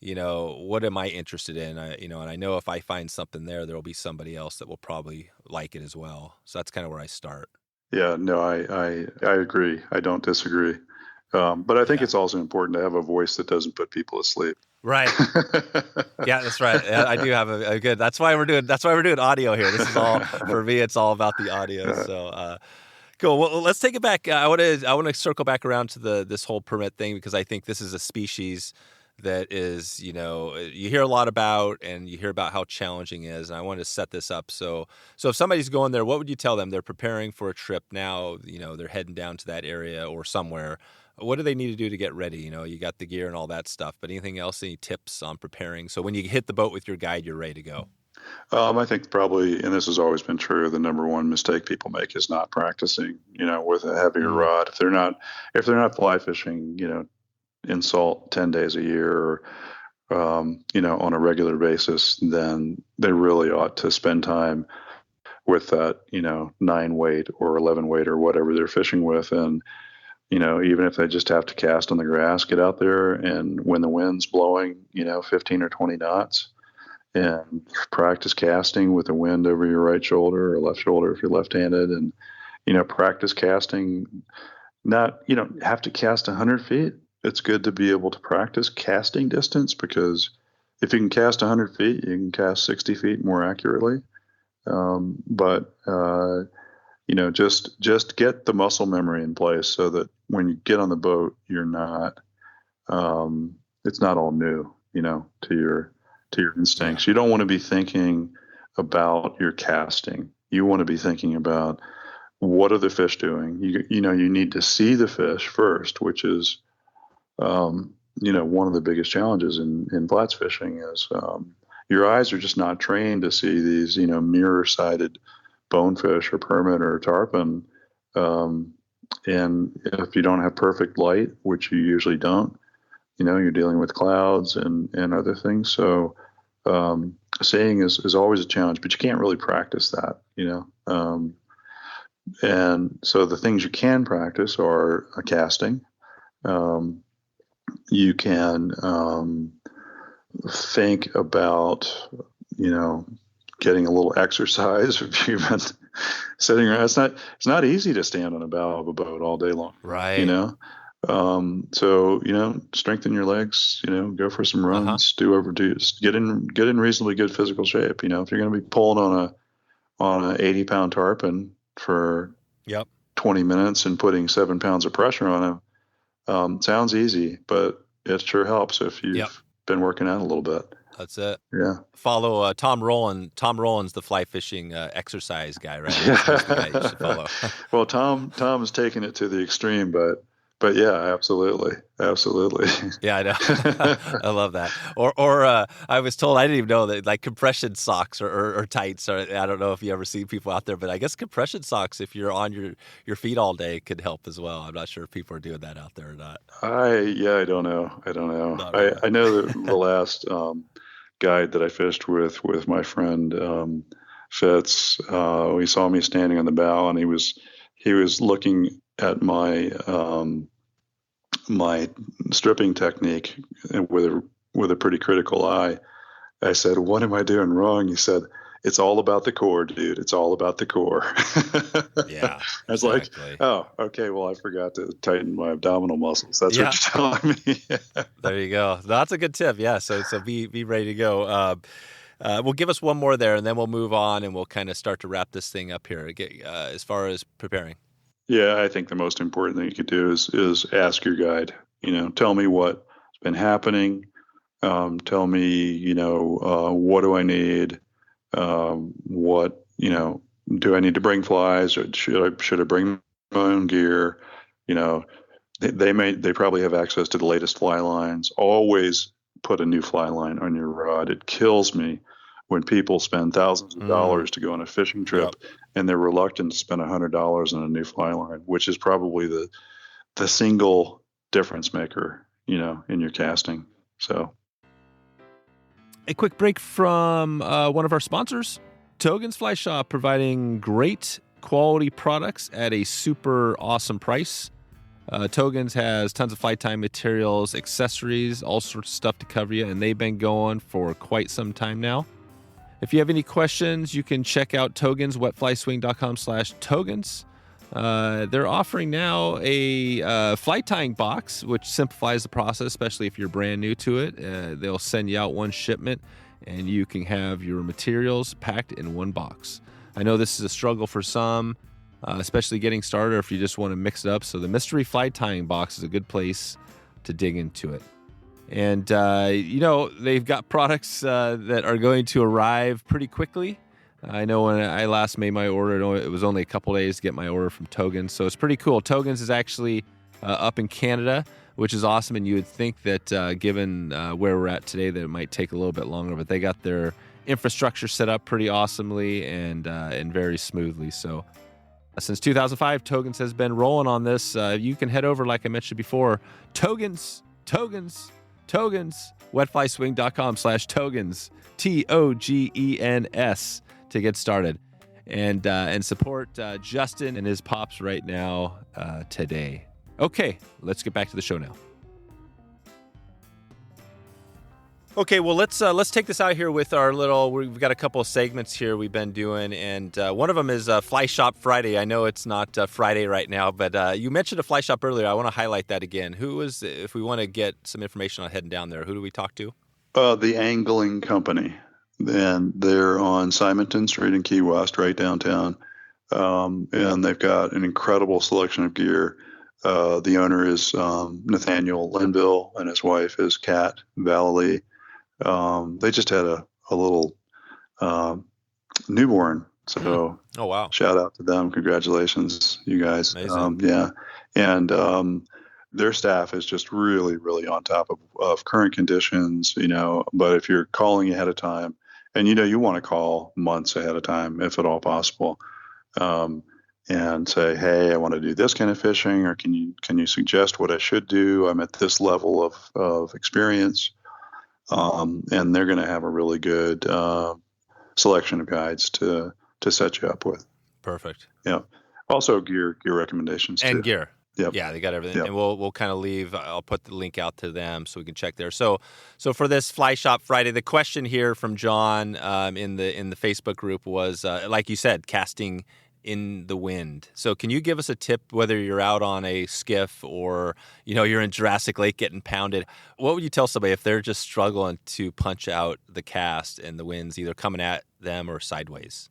what am I interested in? And I know if I find something there will be somebody else that will probably like it as well. So that's kind of where I start. Yeah, no, I agree. I don't disagree. But I think it's also important to have a voice that doesn't put people to sleep. Right. Yeah, that's right. I do have a good. That's why we're doing audio here. This is all for me. It's all about the audio. So cool. Well, let's take it back. I want to circle back around to this whole permit thing, because I think this is a species that is, you hear a lot about, and you hear about how challenging it is. And I wanted to set this up. So if somebody's going there, what would you tell them? They're preparing for a trip now, they're heading down to that area or somewhere. What do they need to do to get ready? You got the gear and all that stuff, but anything else, any tips on preparing? So when you hit the boat with your guide, you're ready to go. I think probably, and this has always been true, the number one mistake people make is not practicing, with a heavier rod. If they're not fly fishing, in salt 10 days a year, or, on a regular basis, then they really ought to spend time with that, 9 weight or 11 weight or whatever they're fishing with. And, even if they just have to cast on the grass, get out there, and when the wind's blowing, 15 or 20 knots, and practice casting with the wind over your right shoulder or left shoulder if you're left-handed, and, practice casting. You don't have to cast 100 feet. It's good to be able to practice casting distance, because if you can cast 100 feet, you can cast 60 feet more accurately. Just get the muscle memory in place so that when you get on the boat, you're not, it's not all new, to your instincts. You don't want to be thinking about your casting. You want to be thinking about, what are the fish doing? You need to see the fish first, which is, one of the biggest challenges in flats fishing is, your eyes are just not trained to see these, mirror-sided bonefish or permit or tarpon. And if you don't have perfect light, which you usually don't, you're dealing with clouds and other things. So, seeing is always a challenge, but you can't really practice that, and so the things you can practice are casting. You can think about, getting a little exercise if you've been sitting around. It's not easy to stand on a bow of a boat all day long. Right. You know, so strengthen your legs. Go for some runs. Get in reasonably good physical shape. If you're going to be pulling on a 80-pound tarpon for 20 minutes and putting 7 pounds of pressure on him, sounds easy, but it sure helps if you've been working out a little bit. That's it. Yeah. Follow Tom Rowland. Tom Rowland's the fly fishing exercise guy, right? Yeah. He's the guy you should follow. Well, Tom is taking it to the extreme, but yeah, absolutely. Yeah, I know. I love that. Or I was told, I didn't even know that, like, compression socks or tights. Or I don't know if you ever see people out there, but I guess compression socks, if you're on your feet all day, could help as well. I'm not sure if people are doing that out there or not. I don't know. Really. I know that the last guide that I fished with my friend Fitz, he saw me standing on the bow, and he was looking at my my stripping technique with a pretty critical eye. I said, "What am I doing wrong?" He said, "It's all about the core, dude. It's all about the core." Yeah. I was like, "Oh, okay. Well, I forgot to tighten my abdominal muscles. That's what you're telling me." There you go. That's a good tip. Yeah. So be ready to go. We'll give us one more there, and then we'll move on, and we'll kind of start to wrap this thing up here. As far as preparing. Yeah, I think the most important thing you could do is ask your guide. Tell me what's been happening. Tell me, what do I need? What do I need to bring flies, or should I bring my own gear? They probably have access to the latest fly lines. Always put a new fly line on your rod. It kills me when people spend thousands of dollars to go on a fishing trip and they're reluctant to spend $100 on a new fly line, which is probably the single difference maker, in your casting. So, a quick break from one of our sponsors, Togen's Fly Shop, providing great quality products at a super awesome price. Togen's has tons of fly time materials, accessories, all sorts of stuff to cover you, and they've been going for quite some time now. If you have any questions, you can check out Togens, wetflyswing.com/Togens. They're offering now a fly tying box, which simplifies the process, especially if you're brand new to it. They'll send you out one shipment, and you can have your materials packed in one box. I know this is a struggle for some, especially getting started, or if you just want to mix it up. So the mystery fly tying box is a good place to dig into it. And, they've got products that are going to arrive pretty quickly. I know when I last made my order, it was only a couple days to get my order from Togens. So it's pretty cool. Togens is actually up in Canada, which is awesome. And you would think that given where we're at today, that it might take a little bit longer. But they got their infrastructure set up pretty awesomely and very smoothly. So since 2005, Togens has been rolling on this. You can head over, like I mentioned before, Togens, wetflyswing.com/Togens, Togens, to get started and support Justin and his pops right now today. Okay, let's get back to the show now. Okay, well, let's take this out here with our we've got a couple of segments here we've been doing, and one of them is Fly Shop Friday. I know it's not Friday right now, but you mentioned a fly shop earlier. I want to highlight that again. If we want to get some information on heading down there, who do we talk to? The Angling Company. And they're on Simonton Street in Key West, right downtown. And they've got an incredible selection of gear. The owner is Nathaniel Linville, and his wife is Kat Valley. They just had a little newborn. So oh, wow. Shout out to them. Congratulations, you guys. Amazing. Yeah. And their staff is just really, really on top of current conditions, but if you're calling ahead of time, and you want to call months ahead of time, if at all possible, and say, hey, I want to do this kind of fishing, or can you suggest what I should do? I'm at this level of experience. And they're going to have a really good selection of guides to set you up with. Perfect. Yeah. Also gear recommendations and too. Gear. Yep. Yeah, they got everything. Yep. And we'll kind of leave. I'll put the link out to them so we can check there. So for this Fly Shop Friday, the question here from John in the Facebook group was, like you said, casting in the wind. So can you give us a tip, whether you're out on a skiff or, you're in Jurassic Lake getting pounded? What would you tell somebody if they're just struggling to punch out the cast and the wind's either coming at them or sideways?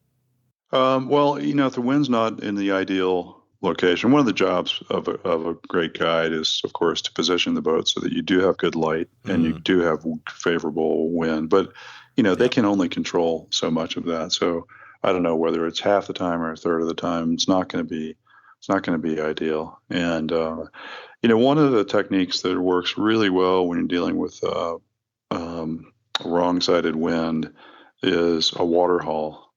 Well, if the wind's not in the ideal location, one of the jobs of a great guide is, of course, to position the boat so that you do have good light and you do have favorable wind. But, they can only control so much of that. So I don't know whether it's half the time or a third of the time. It's not going to be ideal. And, one of the techniques that works really well when you're dealing with wrong-sided wind is a water haul.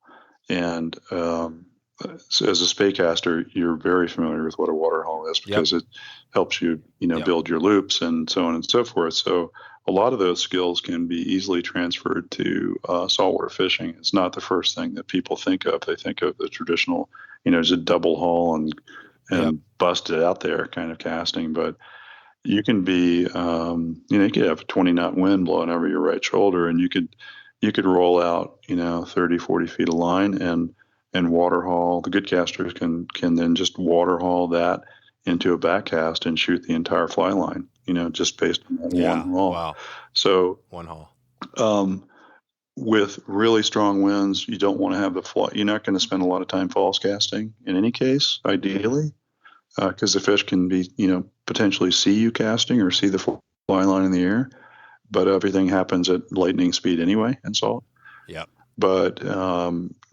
And so as a spaycaster, you're very familiar with what a water haul is because it helps you, build your loops and so on and so forth. So a lot of those skills can be easily transferred to saltwater fishing. It's not the first thing that people think of. They think of the traditional, just double haul and bust it out there kind of casting. But you can be, you could have a 20-knot wind blowing over your right shoulder, and you could roll out, 30, 40 feet of line and water haul. The good casters can then just water haul that into a back cast and shoot the entire fly line, just based on one haul. Wow. So one haul. With really strong winds, you don't want to have the fly. You're not going to spend a lot of time false casting in any case, ideally, because the fish can be, potentially see you casting or see the fly line in the air. But everything happens at lightning speed anyway in salt. Yeah. But,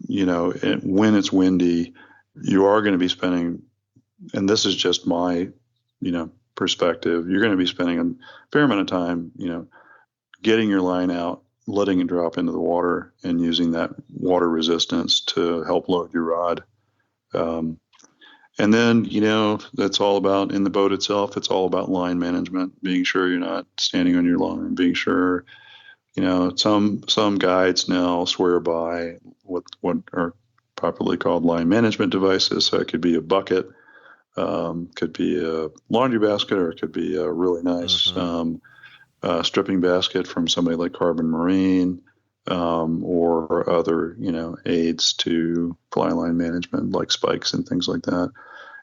when it's windy, you are going to be spending, and this is just my, perspective, you're going to be spending a fair amount of time, getting your line out, letting it drop into the water and using that water resistance to help load your rod. And then, that's all about in the boat itself. It's all about line management, being sure you're not standing on your line, being sure, some guides now swear by what are popularly called line management devices. So it could be a bucket, could be a laundry basket, or it could be a really nice stripping basket from somebody like Carbon Marine, or other, aids to fly line management like spikes and things like that.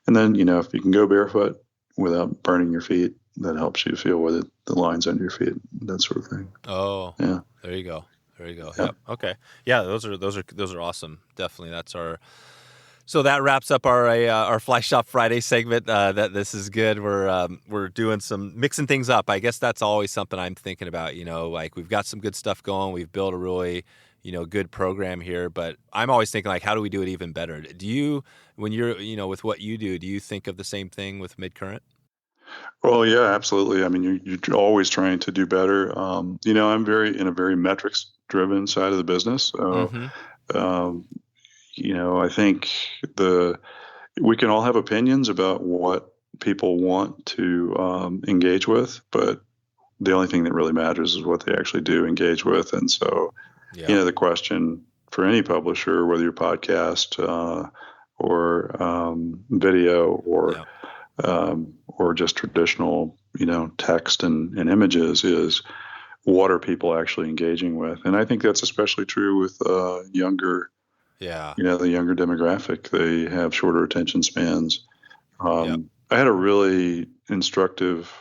And then, if you can go barefoot without burning your feet, that helps you feel where the line's under your feet, that sort of thing. Oh, yeah. There you go. Yep. Okay. Yeah, those are awesome. Definitely. So that wraps up our Fly Shop Friday segment. That this is good. We're doing some mixing things up. I guess that's always something I'm thinking about. Like we've got some good stuff going. We've built a really good program here. But I'm always thinking like, how do we do it even better? Do you, when you're with what you do you think of the same thing with MidCurrent? Well, yeah, absolutely. I mean, you're always trying to do better. I'm in a very metrics-driven side of the business. So, I think we can all have opinions about what people want to engage with, but the only thing that really matters is what they actually do engage with. And so, the question for any publisher, whether you're podcast or video or just traditional, text and images, is what are people actually engaging with? And I think that's especially true with younger, the younger demographic. They have shorter attention spans. I had a really instructive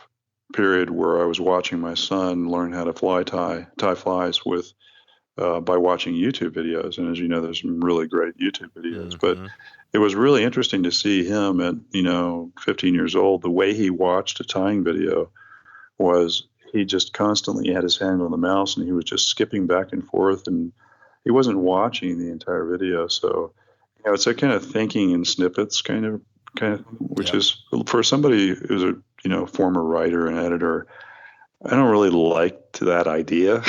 period where I was watching my son learn how to tie flies with by watching YouTube videos. And as you know, there's some really great YouTube videos, but it was really interesting to see him at, 15 years old. The way he watched a tying video was he just constantly had his hand on the mouse and he was just skipping back and forth, and he wasn't watching the entire video. So, it's that kind of thinking in snippets kind of, which is for somebody who's a, former writer and editor, I don't really like that idea.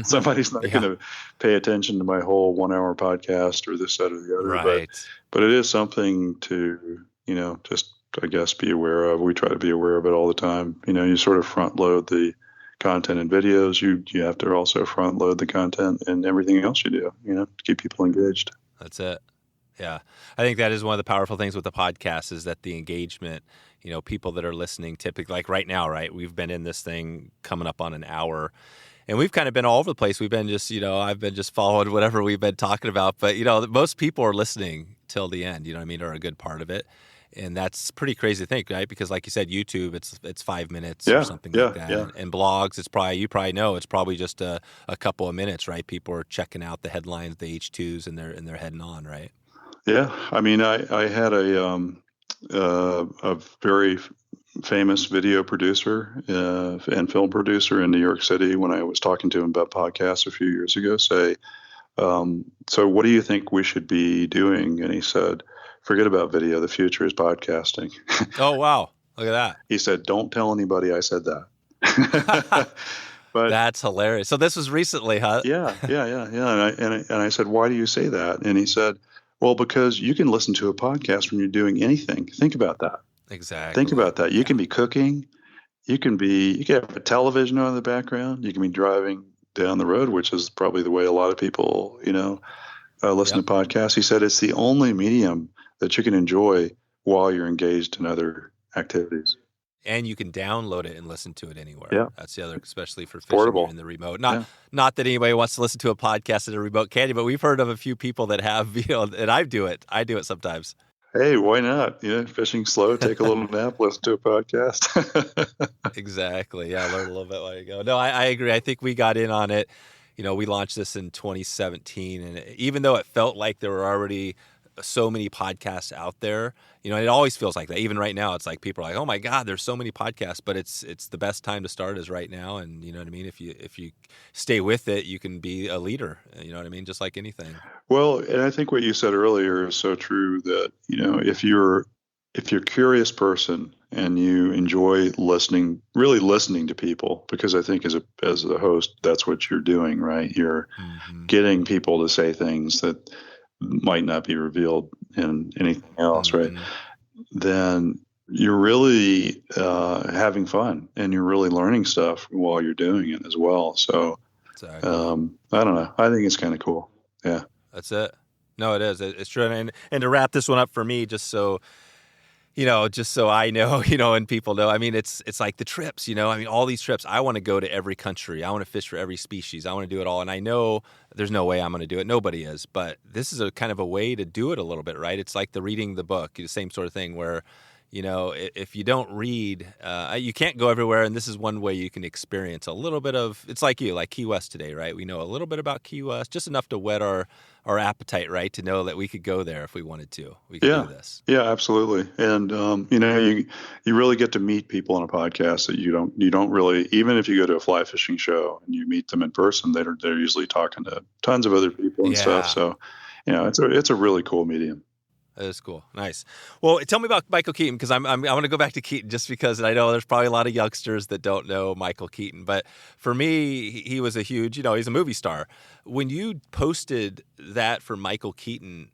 Somebody's not going to pay attention to my whole 1 hour podcast or this, that, or the other. Right. But it is something to, just, I guess, be aware of. We try to be aware of it all the time. You sort of front load the content in videos. You have to also front load the content and everything else you do, to keep people engaged. That's it. Yeah. I think that is one of the powerful things with the podcast is that the engagement, people that are listening typically, like right now, right? We've been in this thing coming up on an hour. And we've kind of been all over the place. We've been just, I've been just following whatever we've been talking about. But, most people are listening till the end, or a good part of it. And that's pretty crazy to think, right? Because like you said, YouTube, it's 5 minutes or something like that. Yeah. And blogs, you probably know, it's probably just a couple of minutes, right? People are checking out the headlines, the H2s, and they're heading on, right? Yeah. I mean, I had a very famous video producer and film producer in New York City when I was talking to him about podcasts a few years ago say, so what do you think we should be doing? And he said, forget about video. The future is podcasting. Oh, wow. Look at that. He said, don't tell anybody I said that. But that's hilarious. So this was recently, huh? Yeah. And I said, why do you say that? And he said, well, because you can listen to a podcast when you're doing anything. Think about that. Exactly. Think about that. You can be cooking. You can have a television on in the background. You can be driving down the road, which is probably the way a lot of people, listen to podcasts. He said it's the only medium that you can enjoy while you're engaged in other activities. And you can download it and listen to it anywhere. Yeah. That's the other, especially for fishing Portable. in the remote. Not that anybody wants to listen to a podcast in a remote canyon, but we've heard of a few people that have, and I do it. I do it sometimes. Hey, why not? Fishing slow, take a little nap, listen to a podcast. Exactly. Yeah, learn a little bit while you go. No, I agree. I think we got in on it. We launched this in 2017, and even though it felt like there were already so many podcasts out there, it always feels like that. Even right now, it's like people are like, "Oh my God, there's so many podcasts," but it's the best time to start is right now. And you know what I mean? If you stay with it, you can be a leader. You know what I mean? Just like anything. Well, and I think what you said earlier is so true that, if you're a curious person and you enjoy really listening to people, because I think as a host, that's what you're doing, right? You're getting people to say things that might not be revealed in anything else, right? Then you're really having fun and you're really learning stuff while you're doing it as well. So exactly. I don't know. I think it's kind of cool. Yeah. That's it. No, it is. It's true. And to wrap this one up for me, just so I know, and people know, I mean, it's like the trips, all these trips, I want to go to every country. I want to fish for every species. I want to do it all. And I know there's no way I'm going to do it. Nobody is. But this is a kind of a way to do it a little bit, right? It's like the reading the book, the same sort of thing where, if you don't read, you can't go everywhere. And this is one way you can experience a little bit of, it's like Key West today, right? We know a little bit about Key West, just enough to whet our appetite, right? To know that we could go there if we wanted to. We could do this. Yeah, absolutely. And, you really get to meet people on a podcast that you don't really, even if you go to a fly fishing show and you meet them in person, they're usually talking to tons of other people and stuff. So, it's a really cool medium. That is cool. Nice. Well, tell me about Michael Keaton, because I want to go back to Keaton just because I know there's probably a lot of youngsters that don't know Michael Keaton. But for me, he was a huge, he's a movie star. When you posted that for Michael Keaton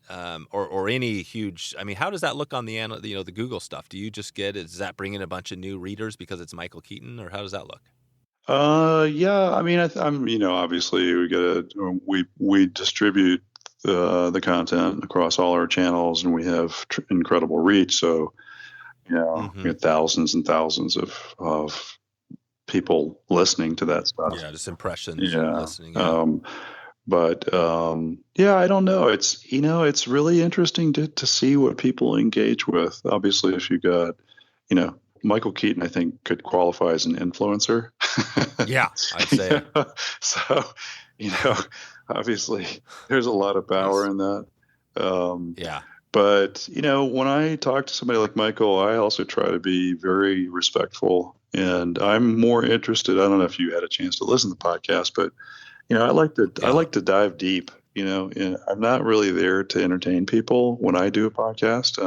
or any huge, how does that look on the Google stuff? Do you just does that bring in a bunch of new readers because it's Michael Keaton, or how does that look? Yeah. I'm obviously we distribute the content across all our channels, and we have incredible reach. So, we have thousands and thousands of people listening to that stuff. Yeah, just impressions. Yeah, listening. Yeah. I don't know. It's really interesting to see what people engage with. Obviously, if you got, Michael Keaton, I think could qualify as an influencer. Yeah, I'd say. So, obviously there's a lot of power in that. Yeah. But, when I talk to somebody like Michael, I also try to be very respectful, and I'm more interested. I don't know if you had a chance to listen to the podcast, but, I like to dive deep, and I'm not really there to entertain people when I do a podcast.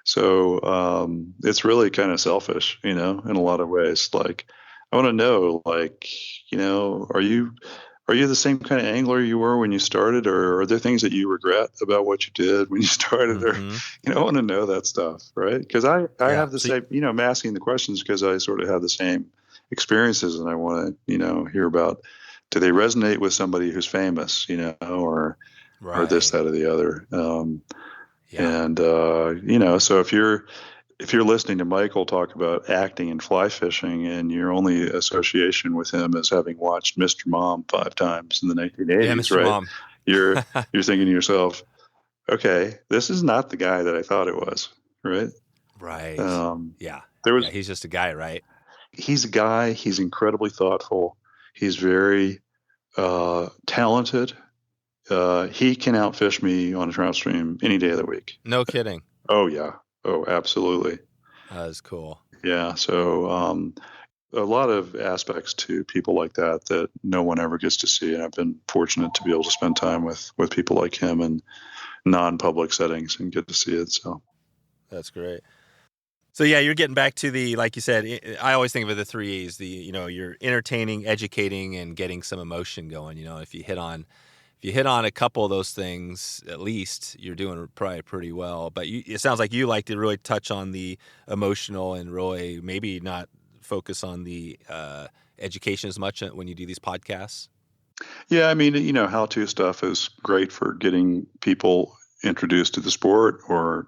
So it's really kind of selfish, in a lot of ways. Like, I want to know, are you the same kind of angler you were when you started, or are there things that you regret about what you did when you started? Or, I want to know that stuff, right? Because I have the same, I'm asking the questions because I sort of have the same experiences, and I want to, hear about, do they resonate with somebody who's famous, or or this, Right. that, or the other. Yeah. And so if you're listening to Michael talk about acting and fly fishing, and your only association with him is having watched Mr. Mom 5 times in the Yeah, 1980s, Mr. right? Mom. You're thinking to yourself, okay, this is not the guy that I thought it was, right? Right. Um, Yeah. there Yeah. was He's just a guy, right? He's a guy. He's incredibly thoughtful. He's very talented. He can outfish me on a trout stream any day of the week. No kidding. Oh yeah. Oh, absolutely. That is cool. Yeah. So a lot of aspects to people like that no one ever gets to see, and I've been fortunate to be able to spend time with people like him in non-public settings and get to see it. So That's great. So yeah, you're getting back to the, like you said, I always think of it the 3 E's, you're entertaining, educating, and getting some emotion going. If you hit on a couple of those things, at least you're doing probably pretty well. But it sounds like you like to really touch on the emotional and really maybe not focus on the education as much when you do these podcasts. yeah, I mean, how-to stuff is great for getting people introduced to the sport or,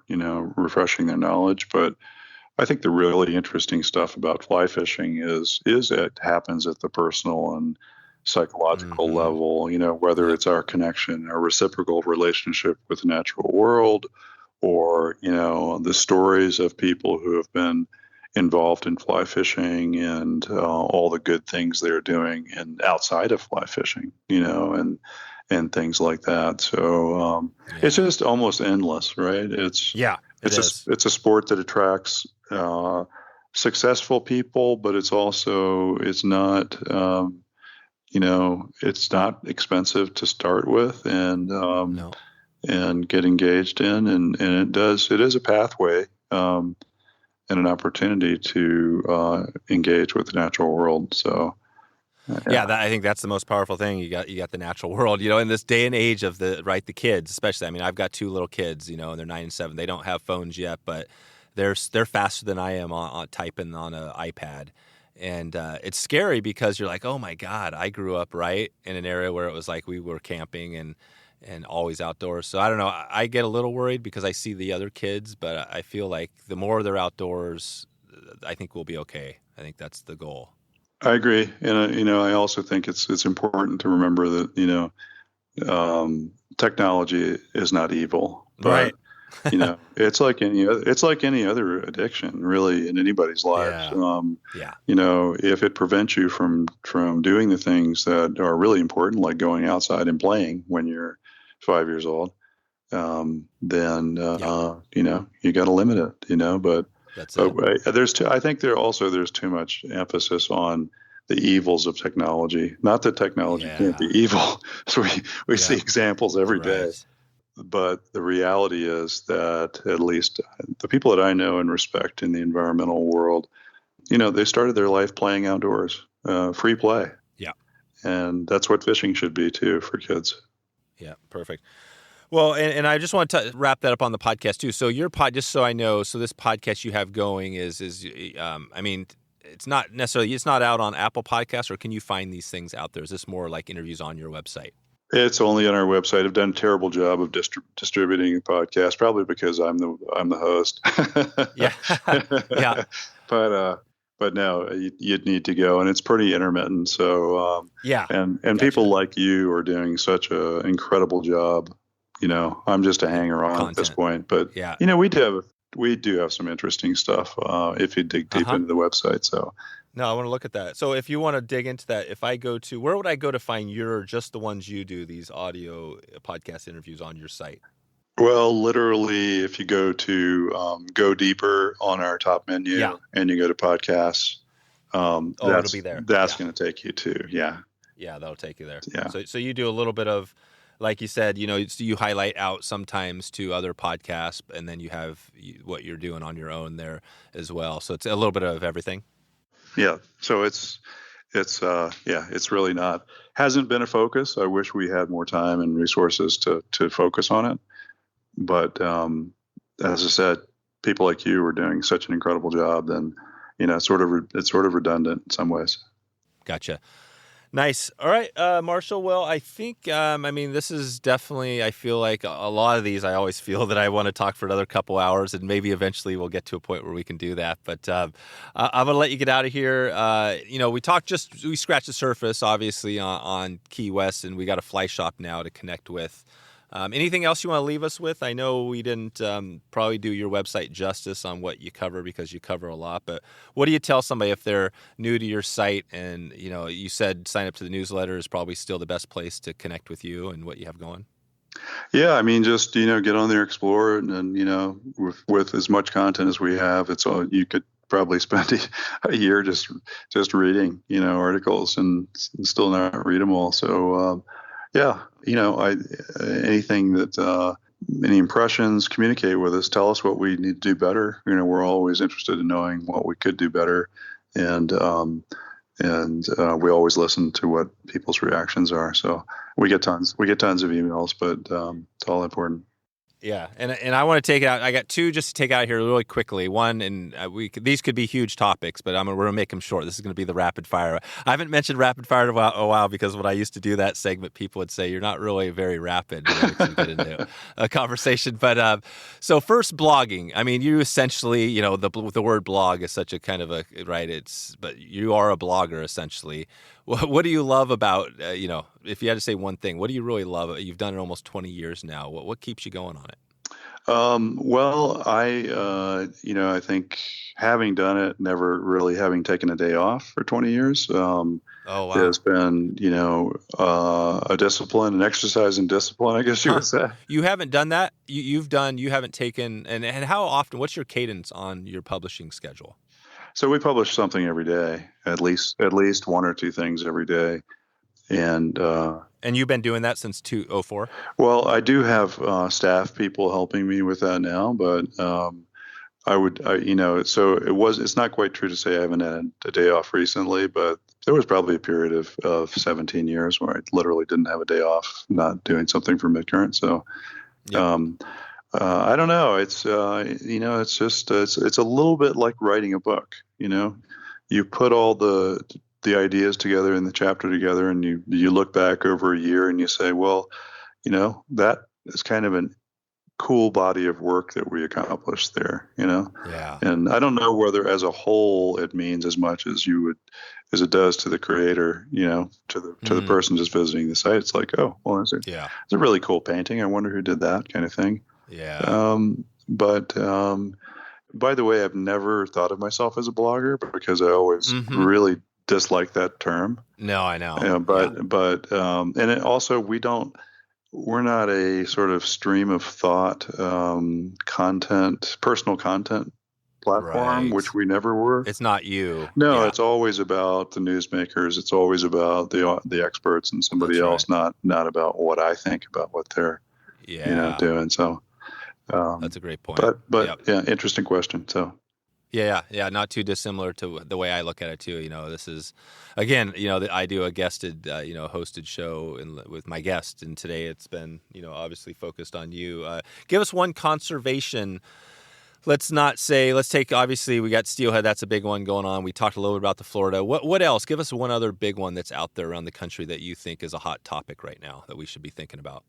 refreshing their knowledge. But I think the really interesting stuff about fly fishing is it happens at the personal and psychological Mm-hmm. level, whether Yep. it's our connection, our reciprocal relationship with the natural world, or, the stories of people who have been involved in fly fishing and all the good things they're doing and outside of fly fishing, and things like that. So it's Yeah. just almost endless, right? Yeah, it is. It's a sport that attracts successful people, but it's not expensive to start with, and No. get engaged in, and it is a pathway and an opportunity to engage with the natural world. So Yeah, I think that's the most powerful thing. You got the natural world, in this day and age of the kids, especially. I mean, I've got 2 little kids, and they're 9 and 7. They don't have phones yet, but they're faster than I am on typing on an iPad. And it's scary because you're like, oh my God, I grew up right in an area where it was like we were camping and always outdoors. So I don't know. I get a little worried because I see the other kids, but I feel like the more they're outdoors, I think we'll be okay. I think that's the goal. I agree, and I also think it's important to remember that technology is not evil, but Right. it's like any other addiction, really, in anybody's lives. Yeah. If it prevents you from doing the things that are really important, like going outside and playing when you're 5 years old, then you got to limit it. But That's it. I think there's too much emphasis on the evils of technology. Not that technology can't be evil. So we see examples every day. But the reality is that at least the people that I know and respect in the environmental world, they started their life playing outdoors, free play. Yeah. And that's what fishing should be too for kids. Yeah, perfect. Well, and I just want to wrap that up on the podcast too. So your just so I know, so this podcast you have going is I mean, it's not out on Apple Podcasts, or can you find these things out there? Is this more like interviews on your website? It's only on our website. I've done a terrible job of distributing the podcast, probably because I'm the host. Yeah, yeah. But no, you'd need to go, and it's pretty intermittent. So and gotcha. People like you are doing such an incredible job. I'm just a hanger-on at this point, but we do have some interesting stuff if you dig deep into the website. So. No, I want to look at that. So if you want to dig into that, if I go to, where would I go to find just the ones you do, these audio podcast interviews on your site? Well, literally, if you go to go deeper on our top menu and you go to podcasts, it'll be there. That's going to take you to, Yeah, that'll take you there. Yeah. So you do a little bit of, like you said, so you highlight out sometimes to other podcasts, and then you have what you're doing on your own there as well. So it's a little bit of everything. Yeah. So it's really hasn't been a focus. I wish we had more time and resources to focus on it. But as I said, people like you are doing such an incredible job. Then, it's sort of redundant in some ways. Gotcha. Nice. All right, Marshall. Well, I think, this is definitely, I feel like a lot of these, I always feel that I want to talk for another couple hours, and maybe eventually we'll get to a point where we can do that. But I'm going to let you get out of here. We scratched the surface, obviously, on Key West, and we got a fly shop now to connect with. Anything else you want to leave us with? I know we didn't probably do your website justice on what you cover because you cover a lot, but what do you tell somebody if they're new to your site and, you said sign up to the newsletter is probably still the best place to connect with you and what you have going? Yeah, just, get on there, explore, and with as much content as we have, it's all, you could probably spend a year just reading, articles and still not read them all. So, yeah, anything that, any impressions, communicate with us, tell us what we need to do better. We're always interested in knowing what we could do better. And we always listen to what people's reactions are. So we get tons of emails, but it's all important. Yeah, and I want to take it out. I got two just to take out here really quickly. One, and these could be huge topics, but we're going to make them short. This is going to be the rapid fire. I haven't mentioned rapid fire in a while because when I used to do that segment, people would say, you're not really very rapid when you get into a conversation. But so first, blogging. You essentially, the word blog is such a kind of but you are a blogger essentially. What do you love about, if you had to say one thing, what do you really love? You've done it almost 20 years now. What keeps you going on it? Well, I think having done it, never really having taken a day off for 20 years, oh, wow. Has been, a discipline, an exercise in discipline, I guess you would say. You haven't done that? You haven't taken, and how often, what's your cadence on your publishing schedule? So we publish something every day, at least one or two things every day. And you've been doing that since 2004? Well, I do have staff people helping me with that now, but it's not quite true to say I haven't had a day off recently, but there was probably a period of 17 years where I literally didn't have a day off, not doing something for MidCurrent. So, yep. I don't know. It's it's just it's a little bit like writing a book. You put all the ideas together and the chapter together, and you look back over a year and you say, well, that is kind of a cool body of work that we accomplished there. Yeah. And I don't know whether as a whole it means as much as it does to the creator. To the person just visiting the site. It's like, oh, well, it's a really cool painting. I wonder who did that, kind of thing. Yeah. But by the way, I've never thought of myself as a blogger because I always really dislike that term. No, I know. And it also, we're not a sort of stream of thought, personal content platform, right. Which we never were. It's not you. No, yeah. It's always about the newsmakers. It's always about the experts and somebody else, right. not about what I think about what they're doing. So. That's a great point. But yep. Yeah, interesting question. So, yeah, not too dissimilar to the way I look at it too. This is, again, I do a guested, hosted show with my guest, and today it's been, obviously focused on you. Give us one conservation. Let's take, obviously we got steelhead. That's a big one going on. We talked a little bit about the Florida. What else? Give us one other big one that's out there around the country that you think is a hot topic right now that we should be thinking about.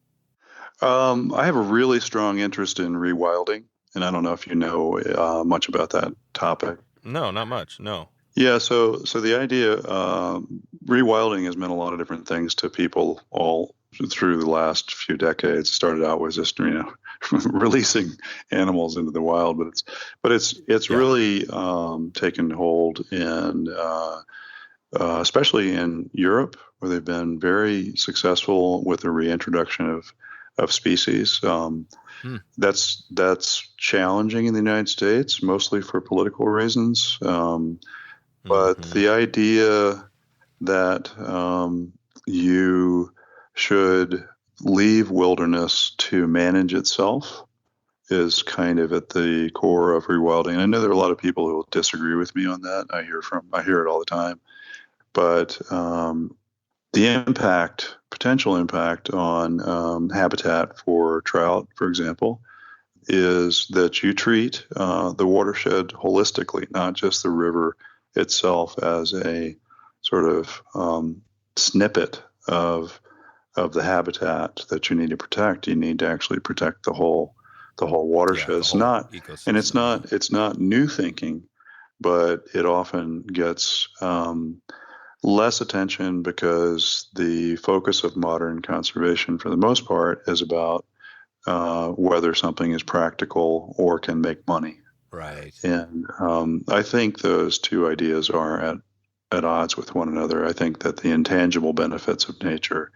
I have a really strong interest in rewilding, and I don't know if you know much about that topic. No, not much. No. Yeah. So the idea, rewilding has meant a lot of different things to people all through the last few decades. It started out with just releasing animals into the wild, but it's really taken hold in especially in Europe, where they've been very successful with the reintroduction of species. That's challenging in the United States, mostly for political reasons. But the idea that you should leave wilderness to manage itself is kind of at the core of rewilding. And I know there are a lot of people who will disagree with me on that. I hear it all the time. But the potential impact on habitat for trout, for example, is that you treat the watershed holistically, not just the river itself as a sort of snippet of the habitat that you need to protect. You need to actually protect the whole watershed. the It's whole not, ecosystem. and it's not new thinking, but it often gets less attention because the focus of modern conservation, for the most part, is about whether something is practical or can make money. Right. And I think those two ideas are at odds with one another. I think that the intangible benefits of nature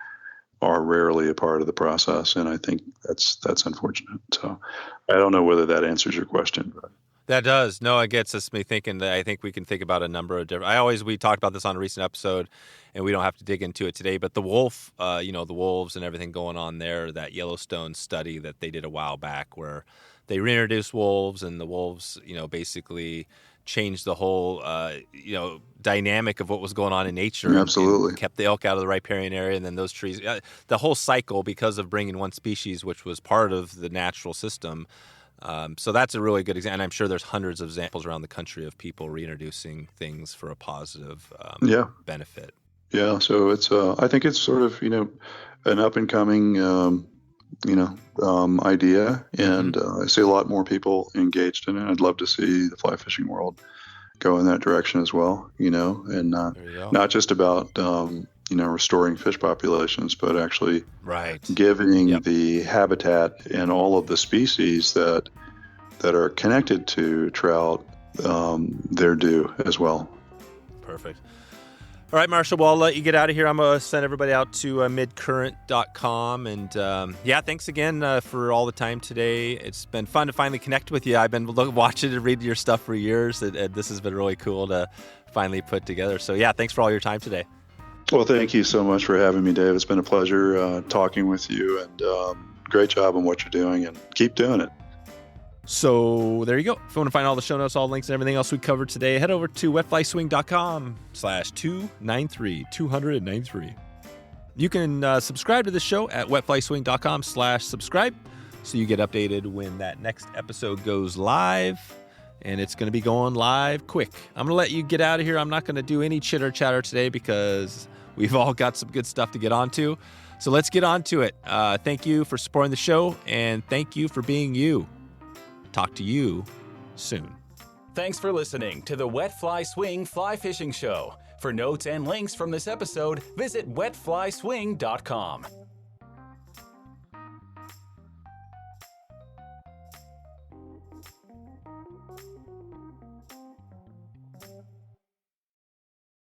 are rarely a part of the process, and I think that's unfortunate. So I don't know whether that answers your question. But. That does. No, it gets us me thinking that I think we can think about a number of different. We talked about this on a recent episode, and we don't have to dig into it today. But the wolf, the wolves and everything going on there, that Yellowstone study that they did a while back, where they reintroduced wolves, and the wolves, basically changed the whole, dynamic of what was going on in nature. Absolutely. And kept the elk out of the riparian area, and then those trees, the whole cycle, because of bringing one species, which was part of the natural system. So that's a really good example. And I'm sure there's hundreds of examples around the country of people reintroducing things for a positive benefit. Yeah. So it's, I think it's sort of, an up and coming, idea. And I see a lot more people engaged in it. I'd love to see the fly fishing world go in that direction as well, and not just about, restoring fish populations, but actually giving the habitat and all of the species that are connected to trout their due as well. Perfect. All right, Marshall, well, I'll let you get out of here. I'm going to send everybody out to midcurrent.com. And thanks again for all the time today. It's been fun to finally connect with you. I've been watching and reading your stuff for years, and this has been really cool to finally put together. So, thanks for all your time today. Well, thank you so much for having me, Dave. It's been a pleasure talking with you, and great job on what you're doing, and keep doing it. So there you go. If you want to find all the show notes, all links, and everything else we covered today, head over to wetflyswing.com/293. You can subscribe to the show at wetflyswing.com/subscribe so you get updated when that next episode goes live. And it's going to be going live quick. I'm going to let you get out of here. I'm not going to do any chitter chatter today because we've all got some good stuff to get onto. So let's get on to it. Thank you for supporting the show, and thank you for being you. Talk to you soon. Thanks for listening to the Wet Fly Swing Fly Fishing Show. For notes and links from this episode, visit wetflyswing.com.